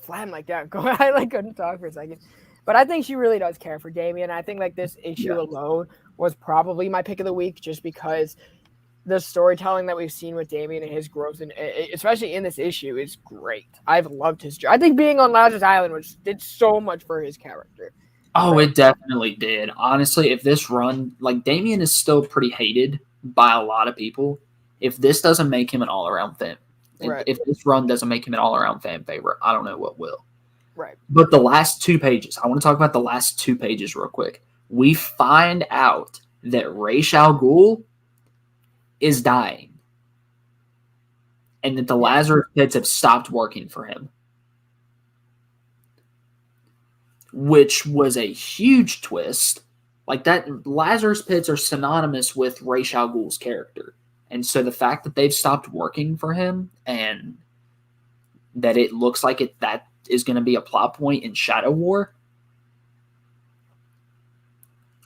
flam like that. I couldn't talk for a second. But I think she really does care for Damian. I think like this issue alone was probably my pick of the week, just because the storytelling that we've seen with Damian and his growth, and especially in this issue, is great. I've loved his journey. I think being on Lazarus Island did so much for his character. Oh, it definitely did. Honestly, if this run, like, Damian is still pretty hated by a lot of people. If this doesn't make him an all-around fan, if this run doesn't make him an all-around fan favorite, I don't know what will. Right. But the last 2 pages, I want to talk about the last 2 pages real quick. We find out that Ra's al Ghul is dying, and that the Lazarus pits have stopped working for him, which was a huge twist. Like, that Lazarus pits are synonymous with Ra's al Ghul's character. And so the fact that they've stopped working for him, and that it looks like that is going to be a plot point in Shadow War.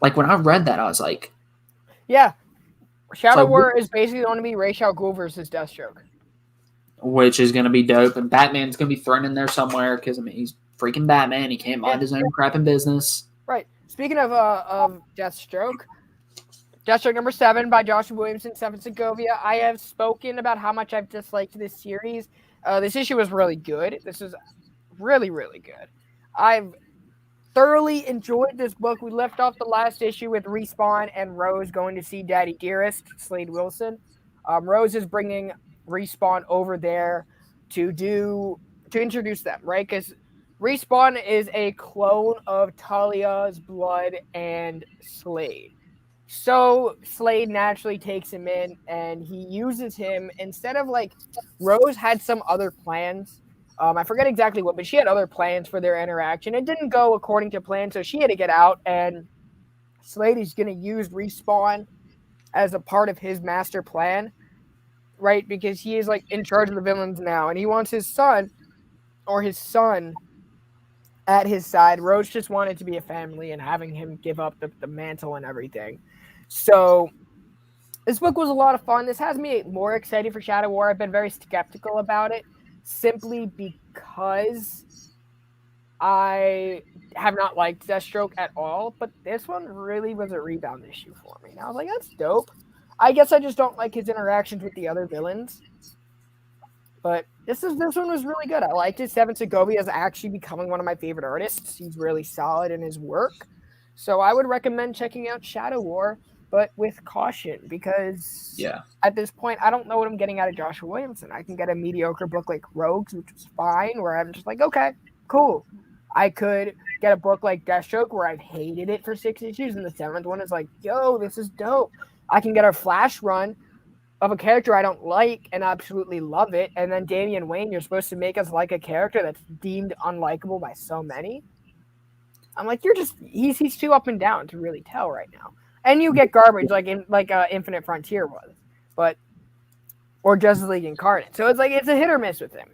Like, when I read that, I was like, yeah, Shadow War is basically going to be Ra's al Ghul versus Deathstroke, which is going to be dope. And Batman's going to be thrown in there somewhere, because he's freaking Batman. He can't mind his own crap in business. Right. Speaking of Deathstroke number 7 by Joshua Williamson, Stephen Segovia. I have spoken about how much I've disliked this series. This issue was really good. This is really, really good. I've thoroughly enjoyed this book. We left off the last issue with Respawn and Rose going to see Daddy Dearest, Slade Wilson. Rose is bringing Respawn over there to introduce them, right? Because Respawn is a clone of Talia's blood and Slade. So Slade naturally takes him in, and he uses him instead of, like, Rose had some other plans. I forget exactly what, but she had other plans for their interaction. It didn't go according to plan, so she had to get out, and Slade is going to use Respawn as a part of his master plan, right? Because he is, like, in charge of the villains now, and he wants his son at his side. Rose just wanted to be a family, and having him give up the mantle and everything. So this book was a lot of fun. This has me more excited for Shadow War. I've been very skeptical about it, simply because I have not liked Deathstroke at all. But this one really was a rebound issue for me. And I was like, that's dope. I guess I just don't like his interactions with the other villains. But this one was really good. I liked it. Stephen Segovia is actually becoming one of my favorite artists. He's really solid in his work. So I would recommend checking out Shadow War, but with caution, because at this point, I don't know what I'm getting out of Joshua Williamson. I can get a mediocre book like Rogues, which was fine, where I'm just like, okay, cool. I could get a book like Deathstroke, where I've hated it for 6 issues, and the 7th one is like, yo, this is dope. I can get a Flash run of a character I don't like and absolutely love it, and then Damian Wayne, you're supposed to make us like a character that's deemed unlikable by so many. I'm like, he's too up and down to really tell right now. And you get garbage like Infinite Frontier was, or Justice League Incarnate. So it's a hit or miss with him.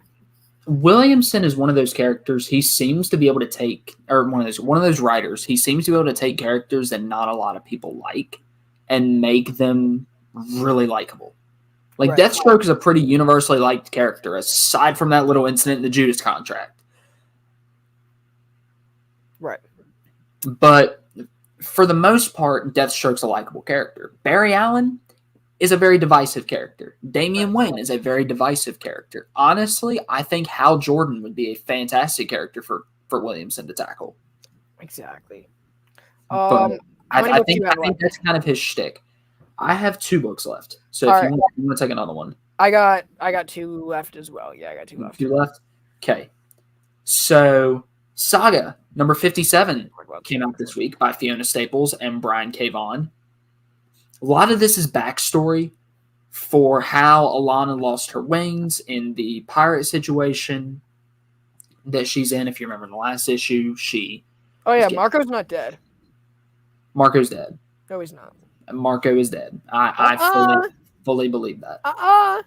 Williamson is one of those characters. He seems to be able to take, or one of those writers. He seems to be able to take characters that not a lot of people like and make them really likable. Like Deathstroke is a pretty universally liked character, aside from that little incident in the Judas contract. Right. But for the most part, Deathstroke's a likable character. Barry Allen is a very divisive character. Damian Wayne is a very divisive character. Honestly, I think Hal Jordan would be a fantastic character for Williamson to tackle. Exactly. But I think that's kind of his shtick. I have 2 books left. So if you want to take another one. I got 2 left as well. Yeah, I got 2 left. 2 left? Okay. So Saga number 57 came out this week by Fiona Staples and Brian K. Vaughan. A lot of this is backstory for how Alana lost her wings in the pirate situation that she's in. If you remember the last issue, Marco's not dead. Marco's dead. No, he's not. Marco is dead. I fully believe that.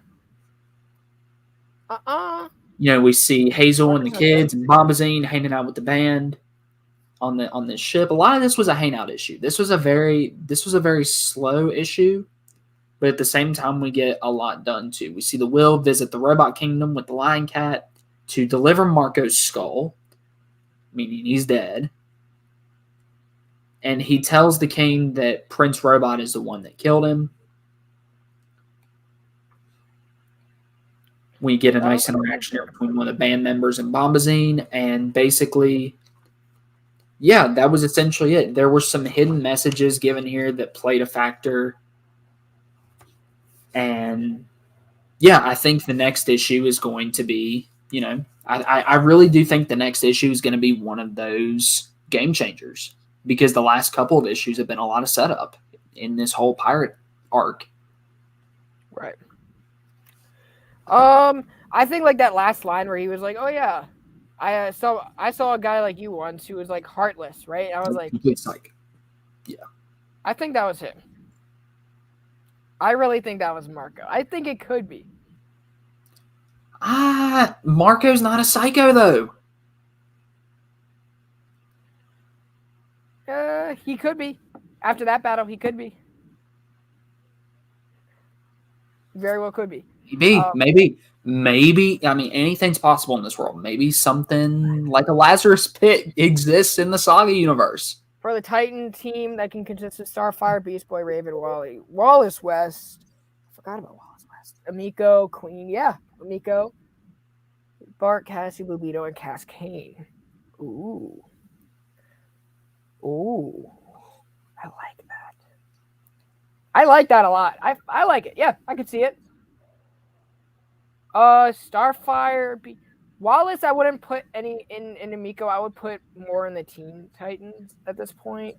We see Hazel and the kids and Bombazine hanging out with the band on this ship. A lot of this was a hangout issue. This was a very slow issue, but at the same time we get a lot done too. We see the Will visit the Robot Kingdom with the Lion Cat to deliver Marco's skull, meaning he's dead. And he tells the king that Prince Robot is the one that killed him. We get a nice interaction here between one of the band members and Bombazine, and basically, that was essentially it. There were some hidden messages given here that played a factor. And, I think the next issue is going to be, I really do think the next issue is going to be one of those game changers. Because the last couple of issues have been a lot of setup in this whole pirate arc. Right. I think like that last line where he was like, "Oh yeah, I saw a guy like you once who was like heartless, right?" And I was like, complete psych. Yeah. I think that was him. I really think that was Marco. I think it could be. Marco's not a psycho though. He could be. After that battle, he could be. Very well could be. Maybe. I mean, anything's possible in this world. Maybe something like a Lazarus Pit exists in the Saga universe. For the Titan team that can consist of Starfire, Beast Boy, Raven, Wally, Wallace West. I forgot about Wallace West. Amiko, Queen. Yeah, Amiko. Bart, Cassie, Lubito, and Cass Kane. Ooh, I like that. I like that a lot. I like it. Yeah, I could see it. Starfire, Wallace. I wouldn't put any in Amiko. I would put more in the Teen Titans at this point.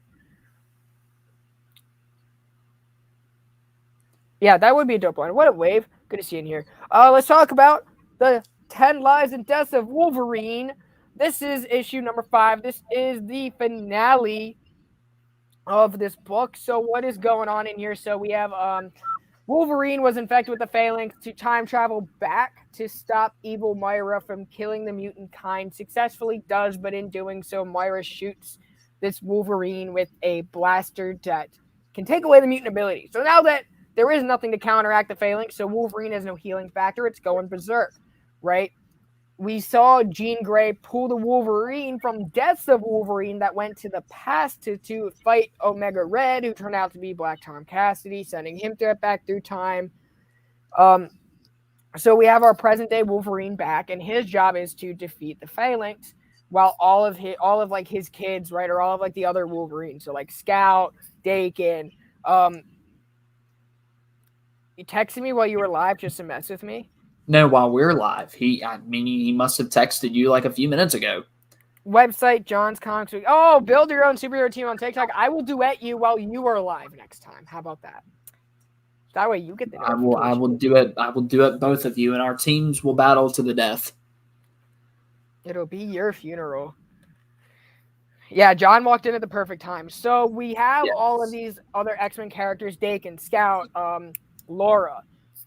Yeah, that would be a dope line. What a wave. Good to see you in here. Let's talk about the 10 Lives and Deaths of Wolverine. This is issue number 5. This is the finale of this book. So what is going on in here? So we have Wolverine was infected with the phalanx to time travel back to stop evil Moira from killing the mutant kind. Successfully does, but in doing so, Moira shoots this Wolverine with a blaster that can take away the mutant ability. So now that there is nothing to counteract the phalanx, so Wolverine has no healing factor, it's going berserk, right? We saw Jean Grey pull the Wolverine from Deaths of Wolverine that went to the past to fight Omega Red, who turned out to be Black Tom Cassidy, sending him back through time. So we have our present-day Wolverine back, and his job is to defeat the Phalanx. while all of his kids, right, are all of like the other Wolverines. So like Scout, Dakin. You texted me while you were live just to mess with me? No, while we're live. He must have texted you like a few minutes ago. Website, John's Comics Week. Oh, build your own superhero team on TikTok. I will duet you while you are live next time. How about that? That way you get the notification. I will do it. I will do it, both of you, and our teams will battle to the death. It'll be your funeral. Yeah, John walked in at the perfect time. So we have all of these other X-Men characters, Dakin, Scout, Laura,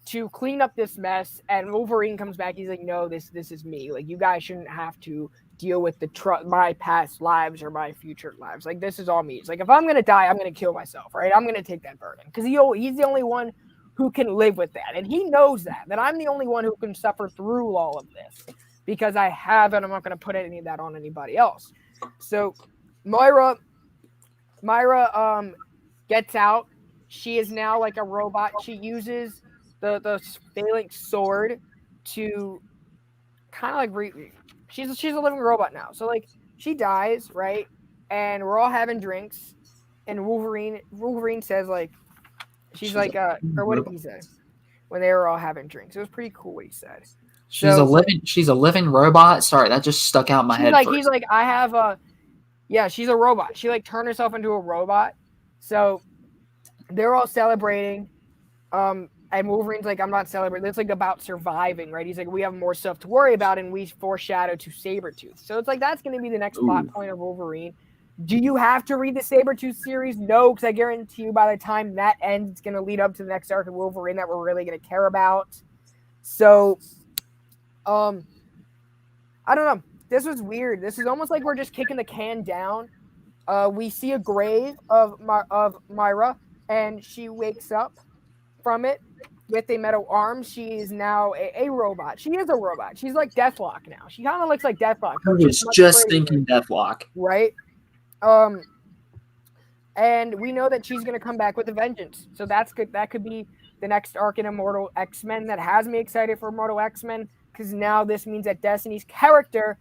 to clean up this mess. And Wolverine comes back. He's like, no, this is me. Like, you guys shouldn't have to deal with my past lives or my future lives. Like, this is all me. It's like, if I'm going to die, I'm going to kill myself, right? I'm going to take that burden. Because he's the only one who can live with that. And he knows that I'm the only one who can suffer through all of this. Because I have, and I'm not going to put any of that on anybody else. So Moira gets out. She is now like a robot. She uses the phalanx sword to kind of like she's a living robot now. So like she dies, right? And we're all having drinks. And Wolverine says like she's like or what did he say? When they were all having drinks. It was pretty cool what he said. She's a living robot. Sorry, that just stuck out in my head. He's like, I have she's a robot. She like turned herself into a robot. So they're all celebrating. And Wolverine's like, I'm not celebrating. It's like about surviving, right? He's like, we have more stuff to worry about, and we foreshadow to Sabretooth. So it's like that's gonna be the next plot point of Wolverine. Do you have to read the Sabretooth series? No, because I guarantee you by the time that ends, it's gonna lead up to the next arc of Wolverine that we're really gonna care about. So I don't know. This was weird. This is almost like we're just kicking the can down. We see a grave of Moira, and she wakes up from it with a metal arm. She is now a robot. She is a robot. She's like Deathlock now. She kind of looks like Deathlock. I was just thinking Deathlock. Right? And we know that she's going to come back with a vengeance. So that's good. That could be the next arc in Immortal X-Men. That has me excited for Immortal X-Men, because now this means that Destiny's character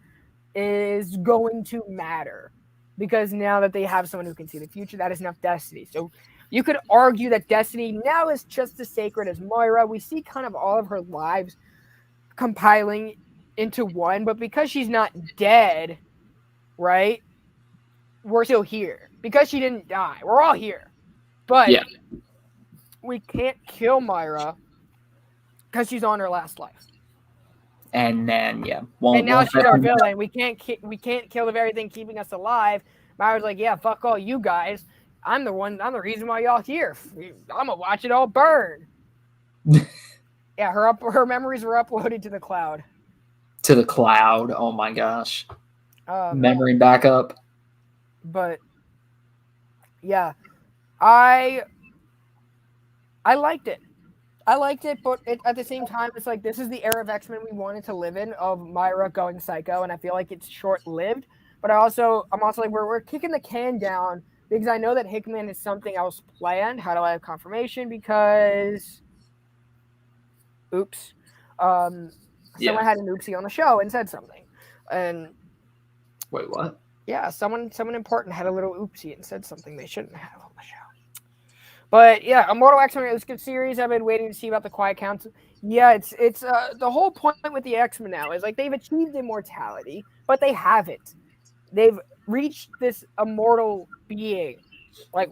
is going to matter, because now that they have someone who can see the future, that is enough Destiny. So you could argue that Destiny now is just as sacred as Moira. We see kind of all of her lives compiling into one, but because she's not dead, right, we're still here. Because she didn't die, we're all here. But we can't kill Moira because she's on her last life. And then and now she's our villain. We can't kill the very thing keeping us alive. Moira's like, yeah, fuck all you guys. I'm the reason why y'all here. I'm gonna watch it all burn. Yeah, her memories were uploaded to the cloud. To the cloud. Oh my gosh. Memory backup. But yeah, I liked it. But at the same time, it's like this is the era of X-Men we wanted to live in, of Moira going psycho, and I feel like it's short-lived. But I'm also like we're kicking the can down, because I know that Hickman has something else planned. How do I have confirmation? Because someone had an oopsie on the show and said something. And wait, what? Yeah, someone important had a little oopsie and said something they shouldn't have on the show. But yeah, Immortal X-Men, it's a good series. I've been waiting to see about the Quiet Council. Yeah, it's the whole point with the X-Men now is like they've achieved immortality, but they haven't. They've reached this immortal being, like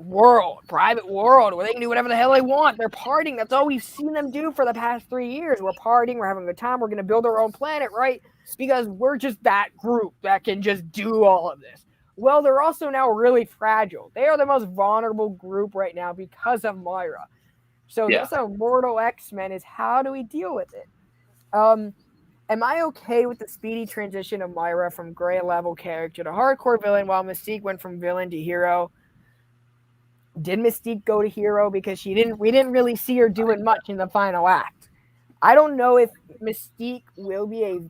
private world, where they can do whatever the hell they want. They're partying. That's all we've seen them do for the past 3 years. We're partying. We're having a good time. We're going to build our own planet, right? Because we're just that group that can just do all of this. Well, they're also now really fragile. They are the most vulnerable group right now because of Moira. So this Immortal X-Men is, how do we deal with it? Am I okay with the speedy transition of Moira from gray level character to hardcore villain, while Mystique went from villain to hero? Did Mystique go to hero? Because we didn't really see her doing much in the final act. I don't know if Mystique will be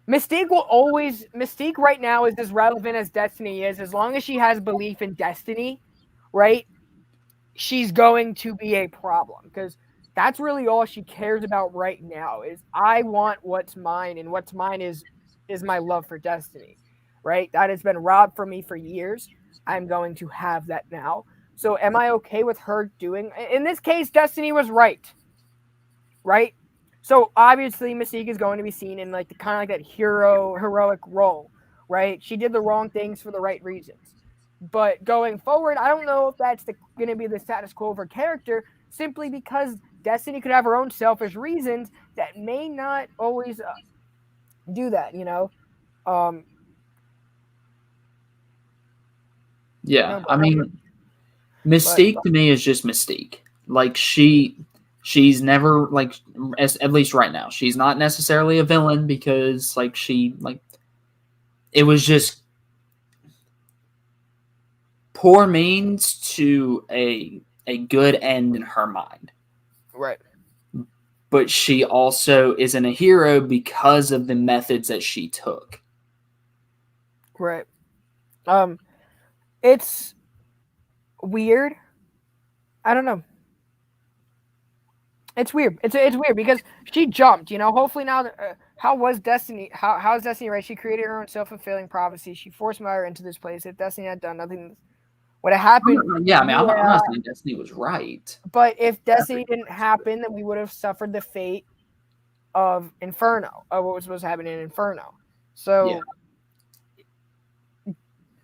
Mystique right now is as relevant as Destiny is. As long as she has belief in Destiny, right? She's going to be a problem, because that's really all she cares about right now is, I want what's mine, and what's mine is is my love for Destiny, right? That has been robbed from me for years. I'm going to have that now. So am I okay with her doing, in this case, Destiny was right? So obviously Mystique is going to be seen in like the kind of like that heroic role, right? She did the wrong things for the right reasons. But going forward, I don't know if that's going to be the status quo of her character, simply because Destiny could have her own selfish reasons that may not always do that, Yeah, I mean, Mystique to me is just Mystique. Like she's never like, at least right now, she's not necessarily a villain because like it was just poor means to a good end in her mind. Right. But she also isn't a hero because of the methods that she took. Right. It's weird. I don't know. It's weird. It's weird because she jumped. Hopefully now, how is Destiny right? She created her own self-fulfilling prophecy. She forced Moira into this place. If Destiny had done nothing, would have happened. Yeah, I mean, I'm not saying Destiny was right. But if Destiny didn't happen, then we would have suffered the fate of Inferno, of what was supposed to happen in Inferno. So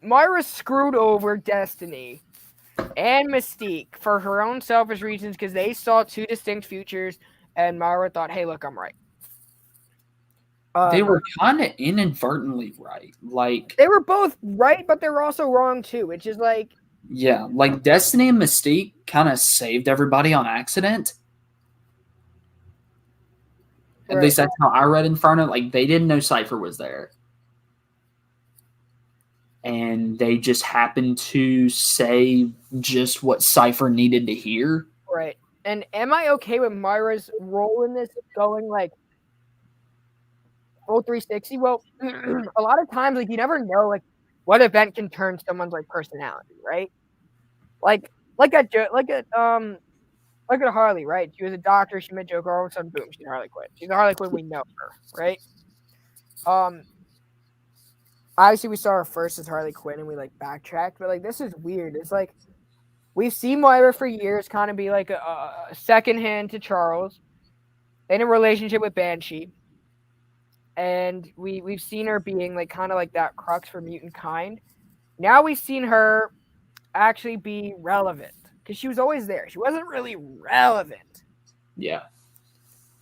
Moira screwed over Destiny and Mystique for her own selfish reasons because they saw two distinct futures, and Moira thought, "Hey, look, I'm right." They were kind of inadvertently right. Like they were both right, but they were also wrong too, which is like, yeah, like Destiny and Mystique kind of saved everybody on accident. At least that's how I read Inferno. Like they didn't know Cypher was there. And they just happened to say just what Cypher needed to hear. Right. And am I okay with Moira's role in this going like full 360? Well, a lot of times, like you never know, like what event can turn someone's like personality, right? Like at Harley, right? She was a doctor. She met Joker. All of a sudden, boom, she's a Harley Quinn. She's a Harley Quinn. We know her, right? Obviously, we saw her first as Harley Quinn, and we like backtracked. But like, this is weird. It's like we've seen Moira for years, kind of be like a second hand to Charles, in a relationship with Banshee, and we've seen her being like kind of like that crux for mutant kind. Now we've seen her actually be relevant because she was always there. She wasn't really relevant. Yeah.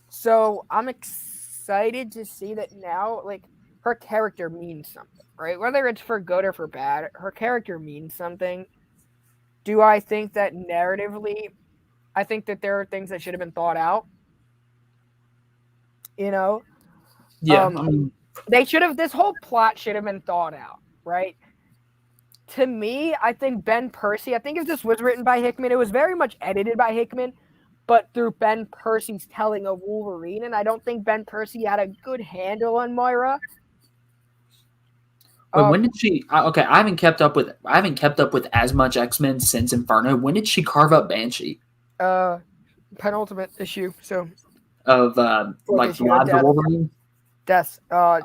So I'm excited to see that now, like her character means something, right? Whether it's for good or for bad, her character means something. Do I think that narratively, I think that there are things that should have been thought out? Yeah. They should have, this whole plot should have been thought out, right? To me, I think Ben Percy, I think if this was written by Hickman, it was very much edited by Hickman, but through Ben Percy's telling of Wolverine, and I don't think Ben Percy had a good handle on Moira. Wait, when did she? Okay, I haven't kept up with as much X-Men since Inferno. When did she carve up Banshee? Penultimate issue. So of like Lives of Wolverine. Death of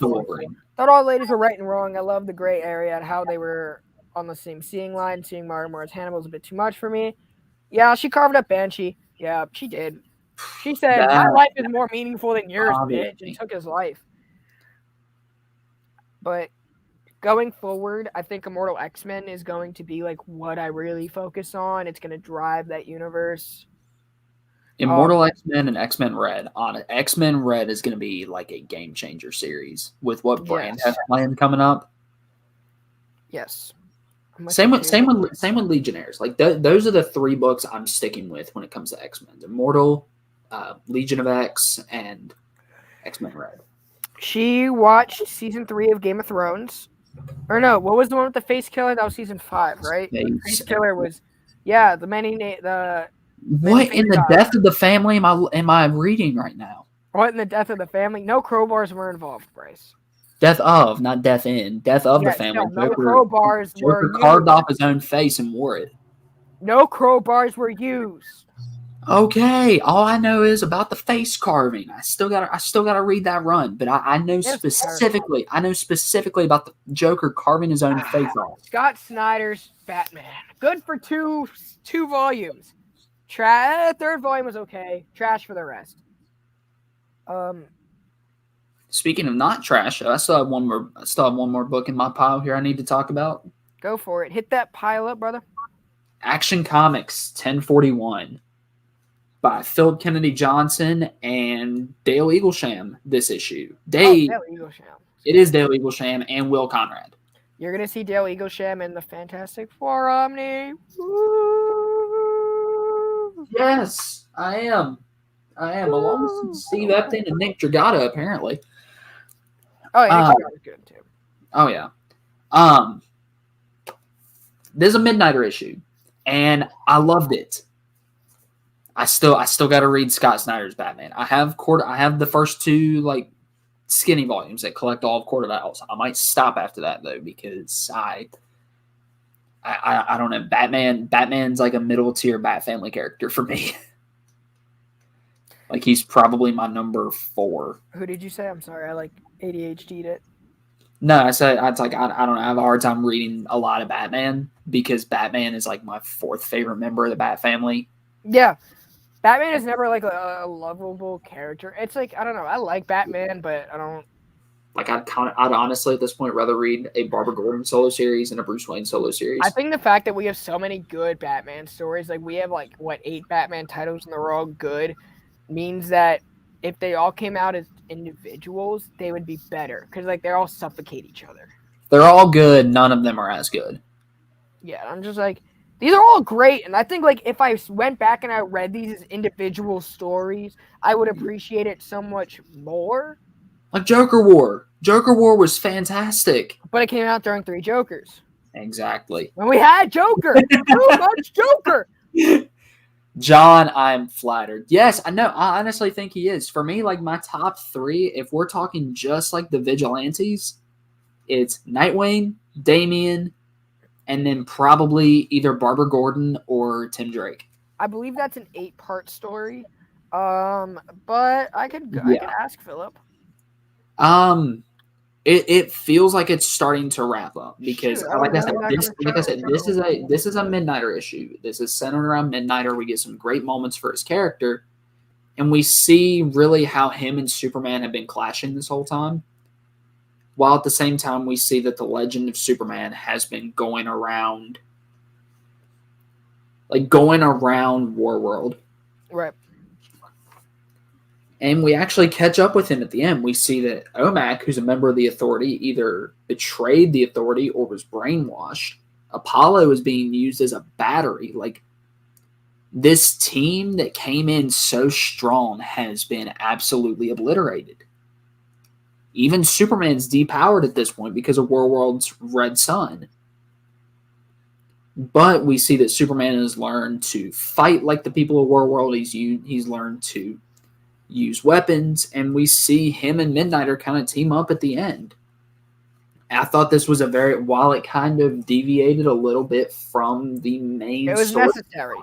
Wolverine. Thought all the ladies were right and wrong. I love the gray area and how they were on the same seeing line. Seeing Moira's Hannibal is a bit too much for me. Yeah, she carved up Banshee. Yeah, she did. She said, "My life is more meaningful than yours, bitch," and took his life. But going forward, I think Immortal X-Men is going to be like what I really focus on. It's going to drive that universe. Immortal X-Men and X-Men Red. X-Men Red is going to be like a game changer series with what Brand has planned coming up. Yes. Same with Legionnaires. Like those are the three books I'm sticking with when it comes to X-Men: Immortal, Legion of X, and X-Men Red. She watched season 3 of Game of Thrones. Or no, what was the one with the face killer? That was season 5, right? The face killer was, What in the death of the family am I reading right now? What in the death of the family? No crowbars were involved, Bryce. Death of, not death in. Death of the family. No crowbars were carved off his own face and wore it. No crowbars were used. Okay, all I know is about the face carving. I still gotta read that run, but I know specifically. I know specifically about the Joker carving his own face off. Scott Snyder's Batman, good for two volumes. Third volume was okay. Trash for the rest. Speaking of not trash, I still have one more book in my pile here I need to talk about. Go for it. Hit that pile up, brother. Action Comics 1041 by Philip Kennedy Johnson and Dale Eaglesham this issue. Dale Eaglesham. It is Dale Eaglesham and Will Conrad. You're going to see Dale Eaglesham in the Fantastic Four Omni. Woo! Yes, I am. Along with Steve Epting and Nick Dragata, apparently. Oh, yeah, Nick Dragata's good, too. Oh, yeah. This is a Midnighter issue, and I loved it. I still got to read Scott Snyder's Batman. I have the first two like skinny volumes that collect all of Court of Owls. I might stop after that though because I don't know. Batman's like a middle tier Bat Family character for me. Like he's probably my number 4. Who did you say? I'm sorry, I like ADHD'd it. No, I said I don't know. I have a hard time reading a lot of Batman because Batman is like my 4th favorite member of the Bat Family. Yeah. Batman is never like a lovable character. It's like, I don't know. I like Batman, but I don't. Like I'd honestly at this point rather read a Barbara Gordon solo series than a Bruce Wayne solo series. I think the fact that we have so many good Batman stories, like we have like 8 Batman titles and they're all good, means that if they all came out as individuals, they would be better because like they all suffocate each other. They're all good. None of them are as good. Yeah, I'm just like. These are all great, and I think like if I went back and I read these as individual stories, I would appreciate it so much more. Like Joker War. Joker War was fantastic. But it came out during 3 Jokers. Exactly. When we had Joker. Too much Joker. John, I'm flattered. Yes, I know. I honestly think he is. For me, like my top 3, if we're talking just like the Vigilantes, it's Nightwing, Damian, and then probably either Barbara Gordon or Tim Drake. I believe that's an 8-part story. But I could ask Philip. It feels like it's starting to wrap up because, like I said, this is a Midnighter issue. This is centered around Midnighter. We get some great moments for his character, and we see really how him and Superman have been clashing this whole time. While at the same time, we see that the legend of Superman has been going around Warworld. Right. And we actually catch up with him at the end. We see that Omak, who's a member of the Authority, either betrayed the Authority or was brainwashed. Apollo is being used as a battery. Like, this team that came in so strong has been absolutely obliterated. Even Superman's depowered at this point because of Warworld's red sun. But we see that Superman has learned to fight like the people of Warworld. He's learned to use weapons, and we see him and Midnighter kind of team up at the end. I thought this was while it kind of deviated a little bit from the main story. It was necessary.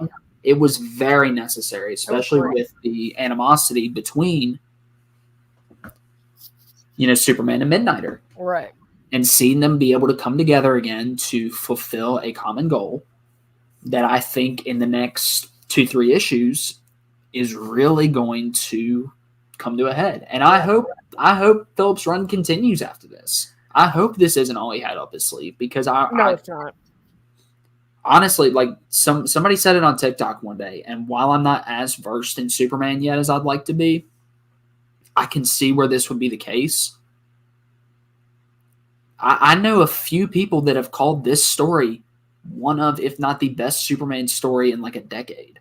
It was very necessary, especially with the animosity between Superman and Midnighter. Right. And seeing them be able to come together again to fulfill a common goal that I think in the next 2-3 issues is really going to come to a head. And I hope Philip's run continues after this. I hope this isn't all he had up his sleeve because it's not. Honestly, like somebody said it on TikTok one day, and while I'm not as versed in Superman yet as I'd like to be, I can see where this would be the case. I know a few people that have called this story one of, if not the best Superman story in like a decade.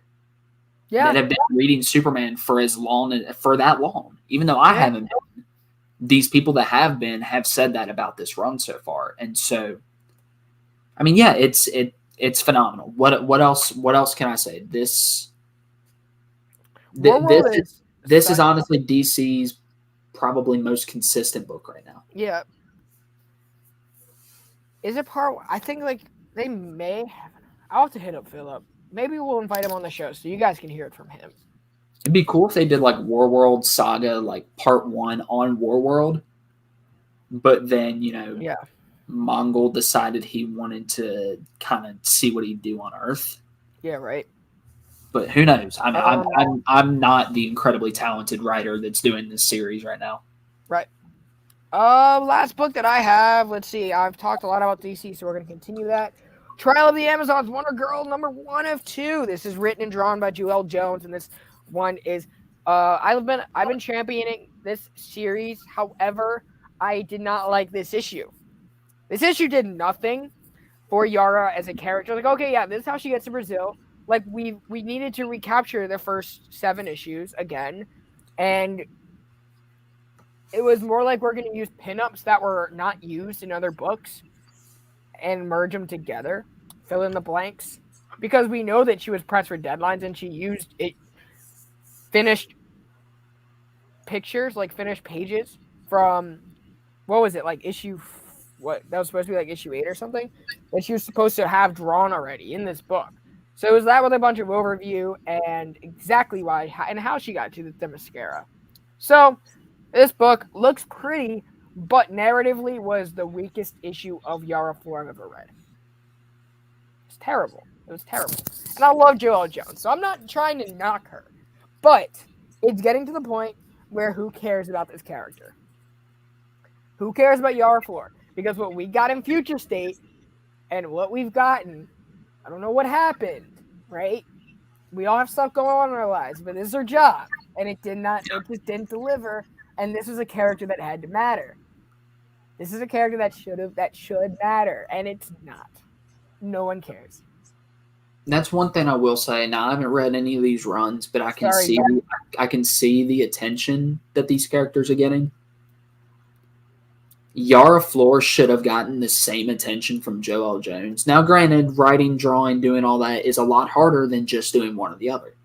Yeah. That have been reading Superman for that long. Even though I haven't been, these people that have been have said that about this run so far. And so, I mean, yeah, it's phenomenal. What else can I say? This is honestly DC's probably most consistent book right now. Yeah. Is it part? I think like they may have. I'll have to hit up Philip. maybe we'll invite him on the show so you guys can hear it from him. It'd be cool if they did like Warworld Saga, like part 1 on Warworld, but then Mongol decided he wanted to kind of see what he'd do on Earth. Yeah, right. But who knows? I mean, I'm not the incredibly talented writer that's doing this series right now. Right. Last book that I have. Let's see. I've talked a lot about DC, so we're going to continue that. Trial of the Amazons, Wonder Girl, number 1 of 2. This is written and drawn by Joelle Jones, and this one is. I've been championing this series. However, I did not like this issue. This issue did nothing for Yara as a character. Like, okay, yeah, this is how she gets to Brazil. Like, we needed to recapture the first 7 issues again, and it was more like we're going to use pinups that were not used in other books and merge them together, fill in the blanks, because we know that she was pressed for deadlines and she used it finished pictures, like finished pages from, what was it, like that was supposed to be like issue 8 or something, that she was supposed to have drawn already in this book. So it was that with a bunch of overview and exactly why and how she got to the Themyscira. So this book looks pretty, but narratively was the weakest issue of Yara Flor I've ever read. It's terrible. It was terrible. And I love Joelle Jones, so I'm not trying to knock her. But it's getting to the point where who cares about this character? Who cares about Yara Flor? Because what we got in Future State and what we've gotten, I don't know what happened, right? We all have stuff going on in our lives, but this is our job. And it just didn't deliver. And this was a character that had to matter. This is a character that should matter. And it's not. No one cares. That's one thing I will say. Now, I haven't read any of these runs, but I can see the attention that these characters are getting. Yara Flor should have gotten the same attention from Joelle Jones. Now, granted, writing, drawing, doing all that is a lot harder than just doing one or the other.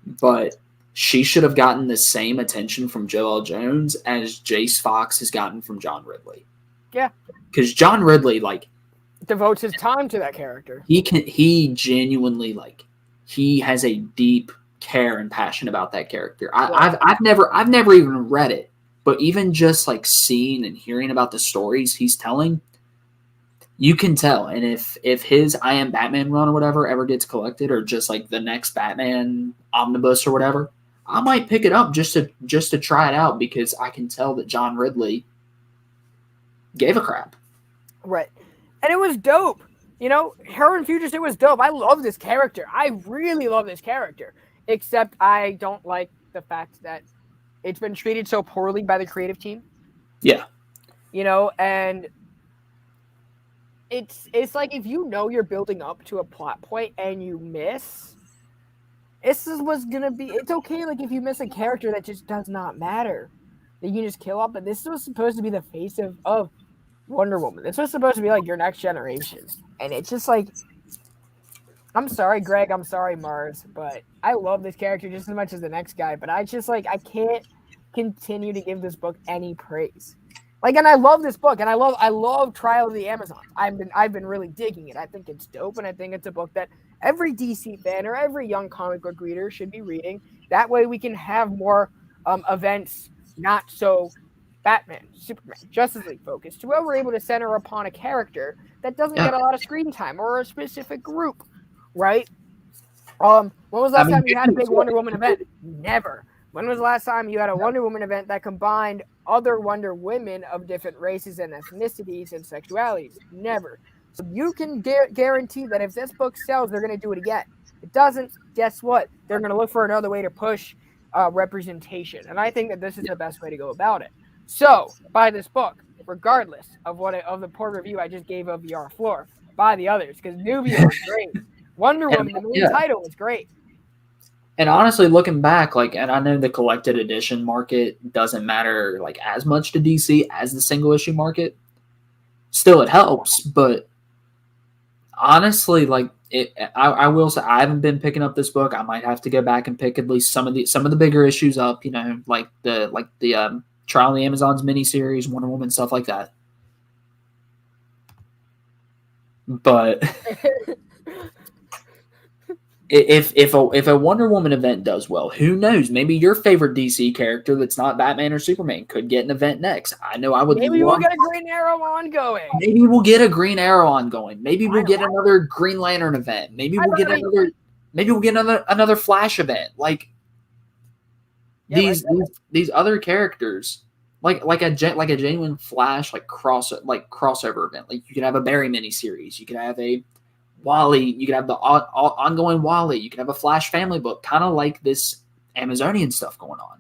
But she should have gotten the same attention from Joelle Jones as Jace Fox has gotten from John Ridley. Yeah. Because John Ridley, devotes his time to that character. He genuinely, he has a deep care and passion about that character. I've never even read it. But even just seeing and hearing about the stories he's telling, you can tell. And if his I Am Batman run or whatever ever gets collected, or just the next Batman omnibus or whatever, I might pick it up just to try it out, because I can tell that John Ridley gave a crap. Right. And it was dope. Her in Future State was dope. I love this character. I really love this character. Except I don't like the fact that it's been treated so poorly by the creative team. Yeah. And it's like, if you're building up to a plot point and you miss, it's okay, if you miss a character that just does not matter, that you can just kill off. But this was supposed to be the face of Wonder Woman. This was supposed to be your next generation. And it's just I'm sorry, Greg, I'm sorry, Mars, but I love this character just as much as the next guy, but I just, I can't continue to give this book any praise. And I love this book, and I love Trial of the Amazons. I've been really digging it. I think it's dope, and I think it's a book that every DC fan or every young comic book reader should be reading. That way we can have more events, not so Batman, Superman, Justice League focused, where we're able to center upon a character that doesn't get a lot of screen time, or a specific group. Right? When was the last time you had a big Wonder Woman event? Never. When was the last time you had a Wonder Woman event that combined other Wonder Women of different races and ethnicities and sexualities? Never. So you can guarantee that if this book sells, they're going to do it again. If it doesn't, guess what? They're going to look for another way to push representation. And I think that this is the best way to go about it. So, buy this book, regardless of the poor review I just gave of Yara Flor. Buy the others, because Nubia was great. Wonder Woman, the main title, was great. And honestly, looking back, and I know the collected edition market doesn't matter as much to DC as the single issue market. Still, it helps, but honestly, I will say I haven't been picking up this book. I might have to go back and pick at least some of the bigger issues up. The Trial of the Amazons miniseries, Wonder Woman, stuff like that. But if a Wonder Woman event does well, who knows? Maybe your favorite DC character that's not Batman or Superman could get an event next. I know I would. Maybe we'll get a Green Arrow ongoing. Maybe we'll get a Green Arrow ongoing. Maybe we'll get another Green Lantern event. Maybe we'll get another. Maybe we'll get another Flash event. Like these other characters, like a genuine Flash crossover event. Like you could have a Barry miniseries. You could have a Wally, you could have the ongoing Wally, you could have a Flash family book, kind of like this Amazonian stuff going on.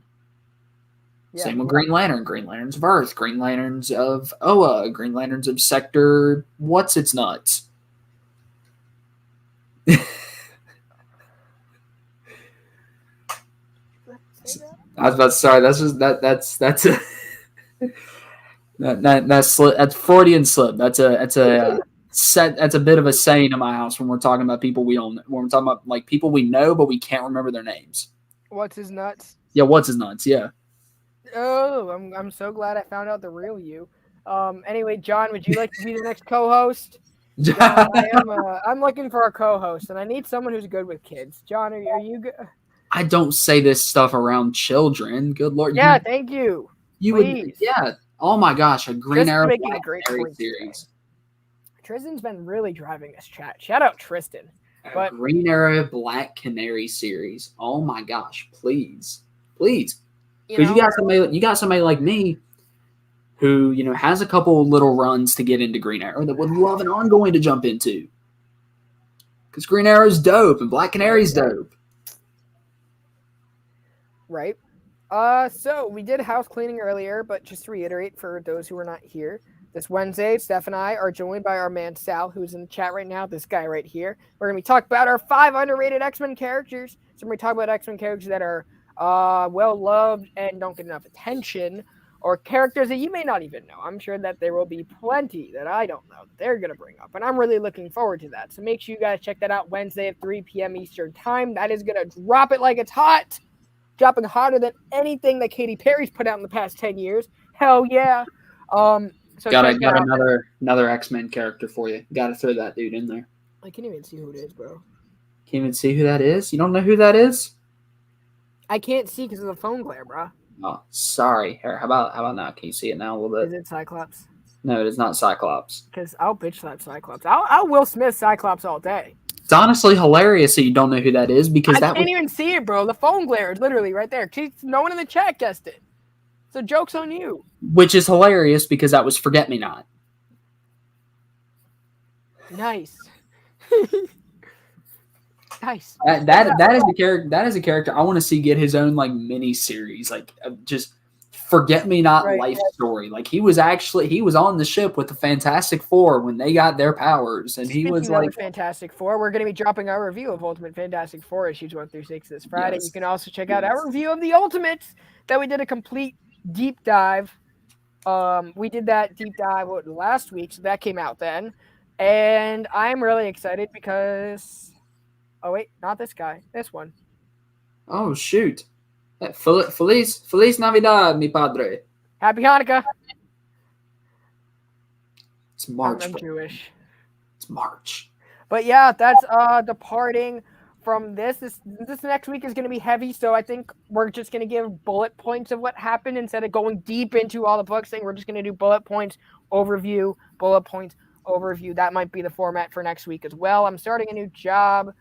Yeah. Same with Green Lantern, Green Lanterns of Earth, Green Lanterns of Oa, Green Lanterns of Sector What's Its Nuts. I was about to sorry, that's a that's Freudian slip. That's a bit of a saying in my house when we're talking about people we don't know. When we're talking about like people we know but we can't remember their names. What's his nuts? Yeah, what's his nuts? Yeah. Oh, I'm so glad I found out the real you. Anyway, John, would you like to be the next co-host? John, I'm looking for a co-host, and I need someone who's good with kids. John, are you good? I don't say this stuff around children. Good Lord. Yeah, thank you. You Please. Would. Yeah. Oh my gosh, a Green Arrow making a great series. Tristan's been really driving this chat. Shout out Tristan. Green Arrow Black Canary series. Oh my gosh, please. Because you got somebody like me who, has a couple little runs to get into Green Arrow that would love an ongoing to jump into. Because Green Arrow's dope and Black Canary's dope. Right. So we did house cleaning earlier, but just to reiterate for those who were not here, this Wednesday, Steph and I are joined by our man Sal, who's in the chat right now, this guy right here. We're going to be talking about our 5 underrated X-Men characters. So we're going to talk about X-Men characters that are well-loved and don't get enough attention, or characters that you may not even know. I'm sure that there will be plenty that I don't know that they're going to bring up, and I'm really looking forward to that. So make sure you guys check that out Wednesday at 3 p.m. Eastern Time. That is going to drop it like it's hot. Dropping hotter than anything that Katy Perry's put out in the past 10 years. Hell yeah. So got another X-Men character for you. Got to throw that dude in there. I can't even see who it is, bro. Can't even see who that is? You don't know who that is? I can't see because of the phone glare, bro. Oh, sorry. Here, how about now? Can you see it now a little bit? Is it Cyclops? No, it is not Cyclops. Because I'll bitch slap Cyclops. I'll Will Smith Cyclops all day. It's honestly hilarious that you don't know who that is because I can't even see it, bro. The phone glare is literally right there. No one in the chat guessed it. So joke's on you. Which is hilarious because that was Forget Me Not. Nice. Nice. That is a character I want to see get his own like mini series, like just Forget Me Not life story. Like he was on the ship with the Fantastic Four when they got their powers, and he was like Fantastic Four. We're going to be dropping our review of Ultimate Fantastic Four issues 1 through 6 this Friday. Yes. You can also check out our review of the Ultimates that we did a complete deep dive. We did that deep dive last week, so that came out then, and I'm really excited because. Oh wait, not this guy. This one. Oh shoot! Feliz Navidad, mi padre. Happy Hanukkah. It's March. I'm Jewish. It's March. But yeah, that's departing from this. This next week is going to be heavy, so I think we're just going to give bullet points of what happened instead of going deep into all the books thing. We're just going to do bullet points, overview, bullet points, overview. That might be the format for next week as well. I'm starting a new job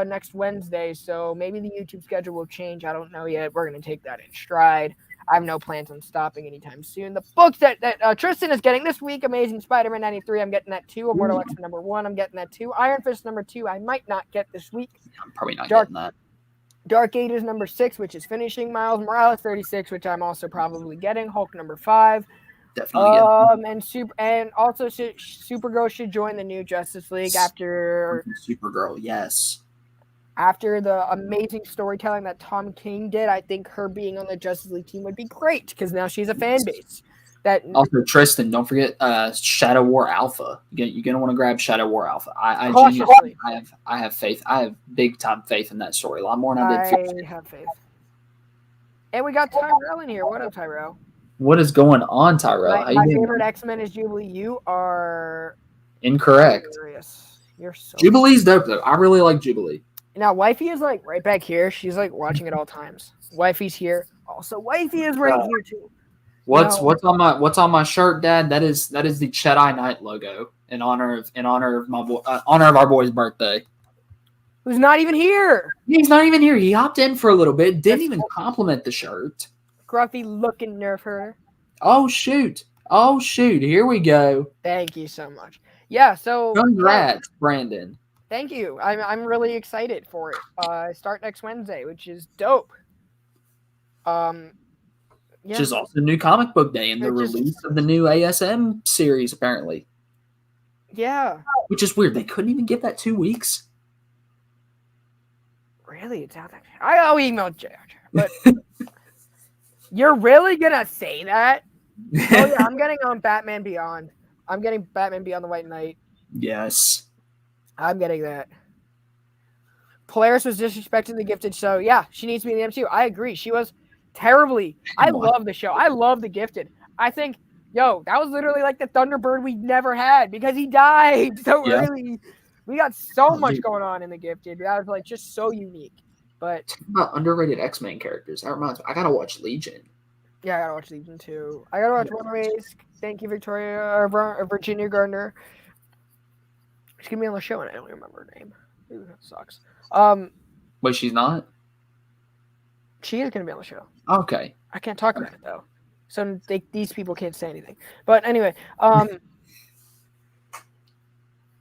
next Wednesday, so maybe the YouTube schedule will change. I don't know yet. We're going to take that in stride. I have no plans on stopping anytime soon. The books that Tristan is getting this week, Amazing Spider-Man 93, I'm getting that too. Immortal X-Men number 1, I'm getting that too. Iron Fist number 2, I might not get this week. I'm probably not getting that. Dark Ages number 6, which is finishing. Miles Morales 36, which I'm also probably getting. Hulk number 5. Definitely. And also Supergirl should join the new Justice League after Supergirl, yes. After the amazing storytelling that Tom King did, I think her being on the Justice League team would be great because now she's a fan base. Also, Tristan, don't forget Shadow War Alpha. You're gonna want to grab Shadow War Alpha. I have faith. I have big time faith in that story. A lot more than I did. I have faith. And we got Tyrell in here. What up, Tyrell? What is going on, Tyrell? My favorite X-Men is Jubilee. You are incorrect. Hilarious. You're so Jubilee's dope though. I really like Jubilee. Now, Wifey is like right back here. She's like watching at all times. Wifey's here. Also, Wifey is right here too. What's on my shirt, Dad? That is the Jedi Knight logo in honor of our boy's birthday. Who's not even here? He's not even here. He hopped in for a little bit. Didn't even compliment the shirt. Gruffy looking nerf herder. Oh shoot! Here we go. Thank you so much. Yeah. So congrats, Brandon. Thank you. I'm really excited for it. Start next Wednesday, which is dope. Which is also new comic book day and the release of the new ASM series, apparently. Yeah. Which is weird. They couldn't even give that 2 weeks. Really? It's out there. I'll email JR. But you're really gonna say that? Oh yeah, I'm getting on Batman Beyond. I'm getting Batman Beyond the White Knight. Yes. I'm getting that. Polaris was disrespecting the Gifted, so yeah, she needs to be in the MCU. I agree. She was terribly. I love the show. I love the Gifted. I think, that was literally like the Thunderbird we never had because he died so early. We got so much going on in the Gifted. That was like just so unique. But talk about underrated X-Men characters. That reminds me. I gotta watch Legion. Yeah, I gotta watch Legion too. I gotta watch Runaways. Thank you, Virginia Gardner. She's gonna be on the show, and I don't remember her name. Ooh, that sucks. Wait, she's not? She is gonna be on the show. Okay. I can't talk about it though, so these people can't say anything. But anyway,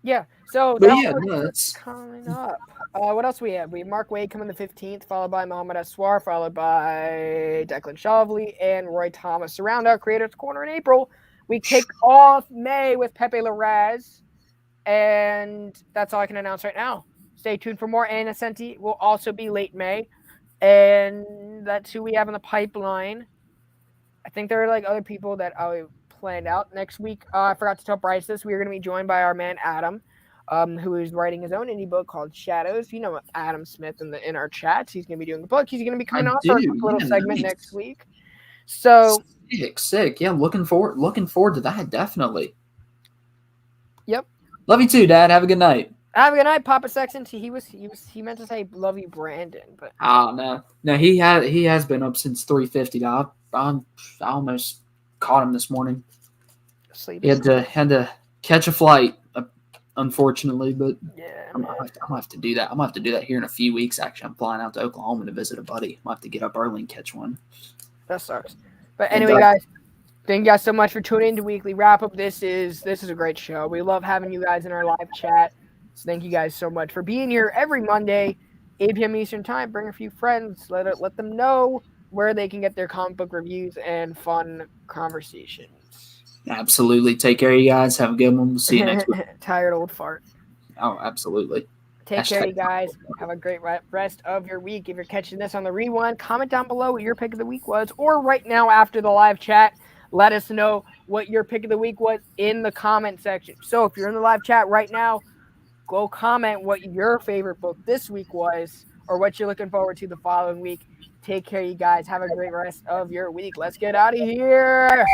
yeah. So that's coming up. What else we have? We have Mark Waid coming the 15th, followed by Mohamed Aswar, followed by Declan Shavli and Roy Thomas. To round out Creators Corner in April, we kick off May with Pepe Larraz. And that's all I can announce right now. Stay tuned for more. Anna Senti will also be late May. And that's who we have in the pipeline. I think there are like other people that I planned out next week. I forgot to tell Bryce this. We are going to be joined by our man Adam, who is writing his own indie book called Shadows. You know Adam Smith in our chats. He's going to be doing the book. He's going to be coming on for a little segment next week. So sick. Yeah, I'm looking forward to that, definitely. Yep. Love you too, Dad. Have a good night. Have a good night, Papa Sexton. He meant to say love you, Brandon, but no, he has been up since 3:50. I almost caught him this morning. He had to catch a flight, unfortunately, but yeah, I'm gonna have to do that. I'm gonna have to do that here in a few weeks. Actually, I'm flying out to Oklahoma to visit a buddy. I'm gonna have to get up early and catch one. That sucks. But anyway, guys. Thank you guys so much for tuning in to Weekly Wrap Up. This is a great show. We love having you guys in our live chat. So thank you guys so much for being here every Monday, 8 p.m. Eastern Time. Bring a few friends. Let them know where they can get their comic book reviews and fun conversations. Absolutely. Take care, you guys. Have a good one. We'll see you next week. Tired old fart. Oh, absolutely. Take care, you guys. Have a great rest of your week. If you're catching this on the rewind, comment down below what your pick of the week was, or right now after the live chat. Let us know what your pick of the week was in the comment section. So if you're in the live chat right now, go comment what your favorite book this week was or what you're looking forward to the following week. Take care, you guys. Have a great rest of your week. Let's get out of here.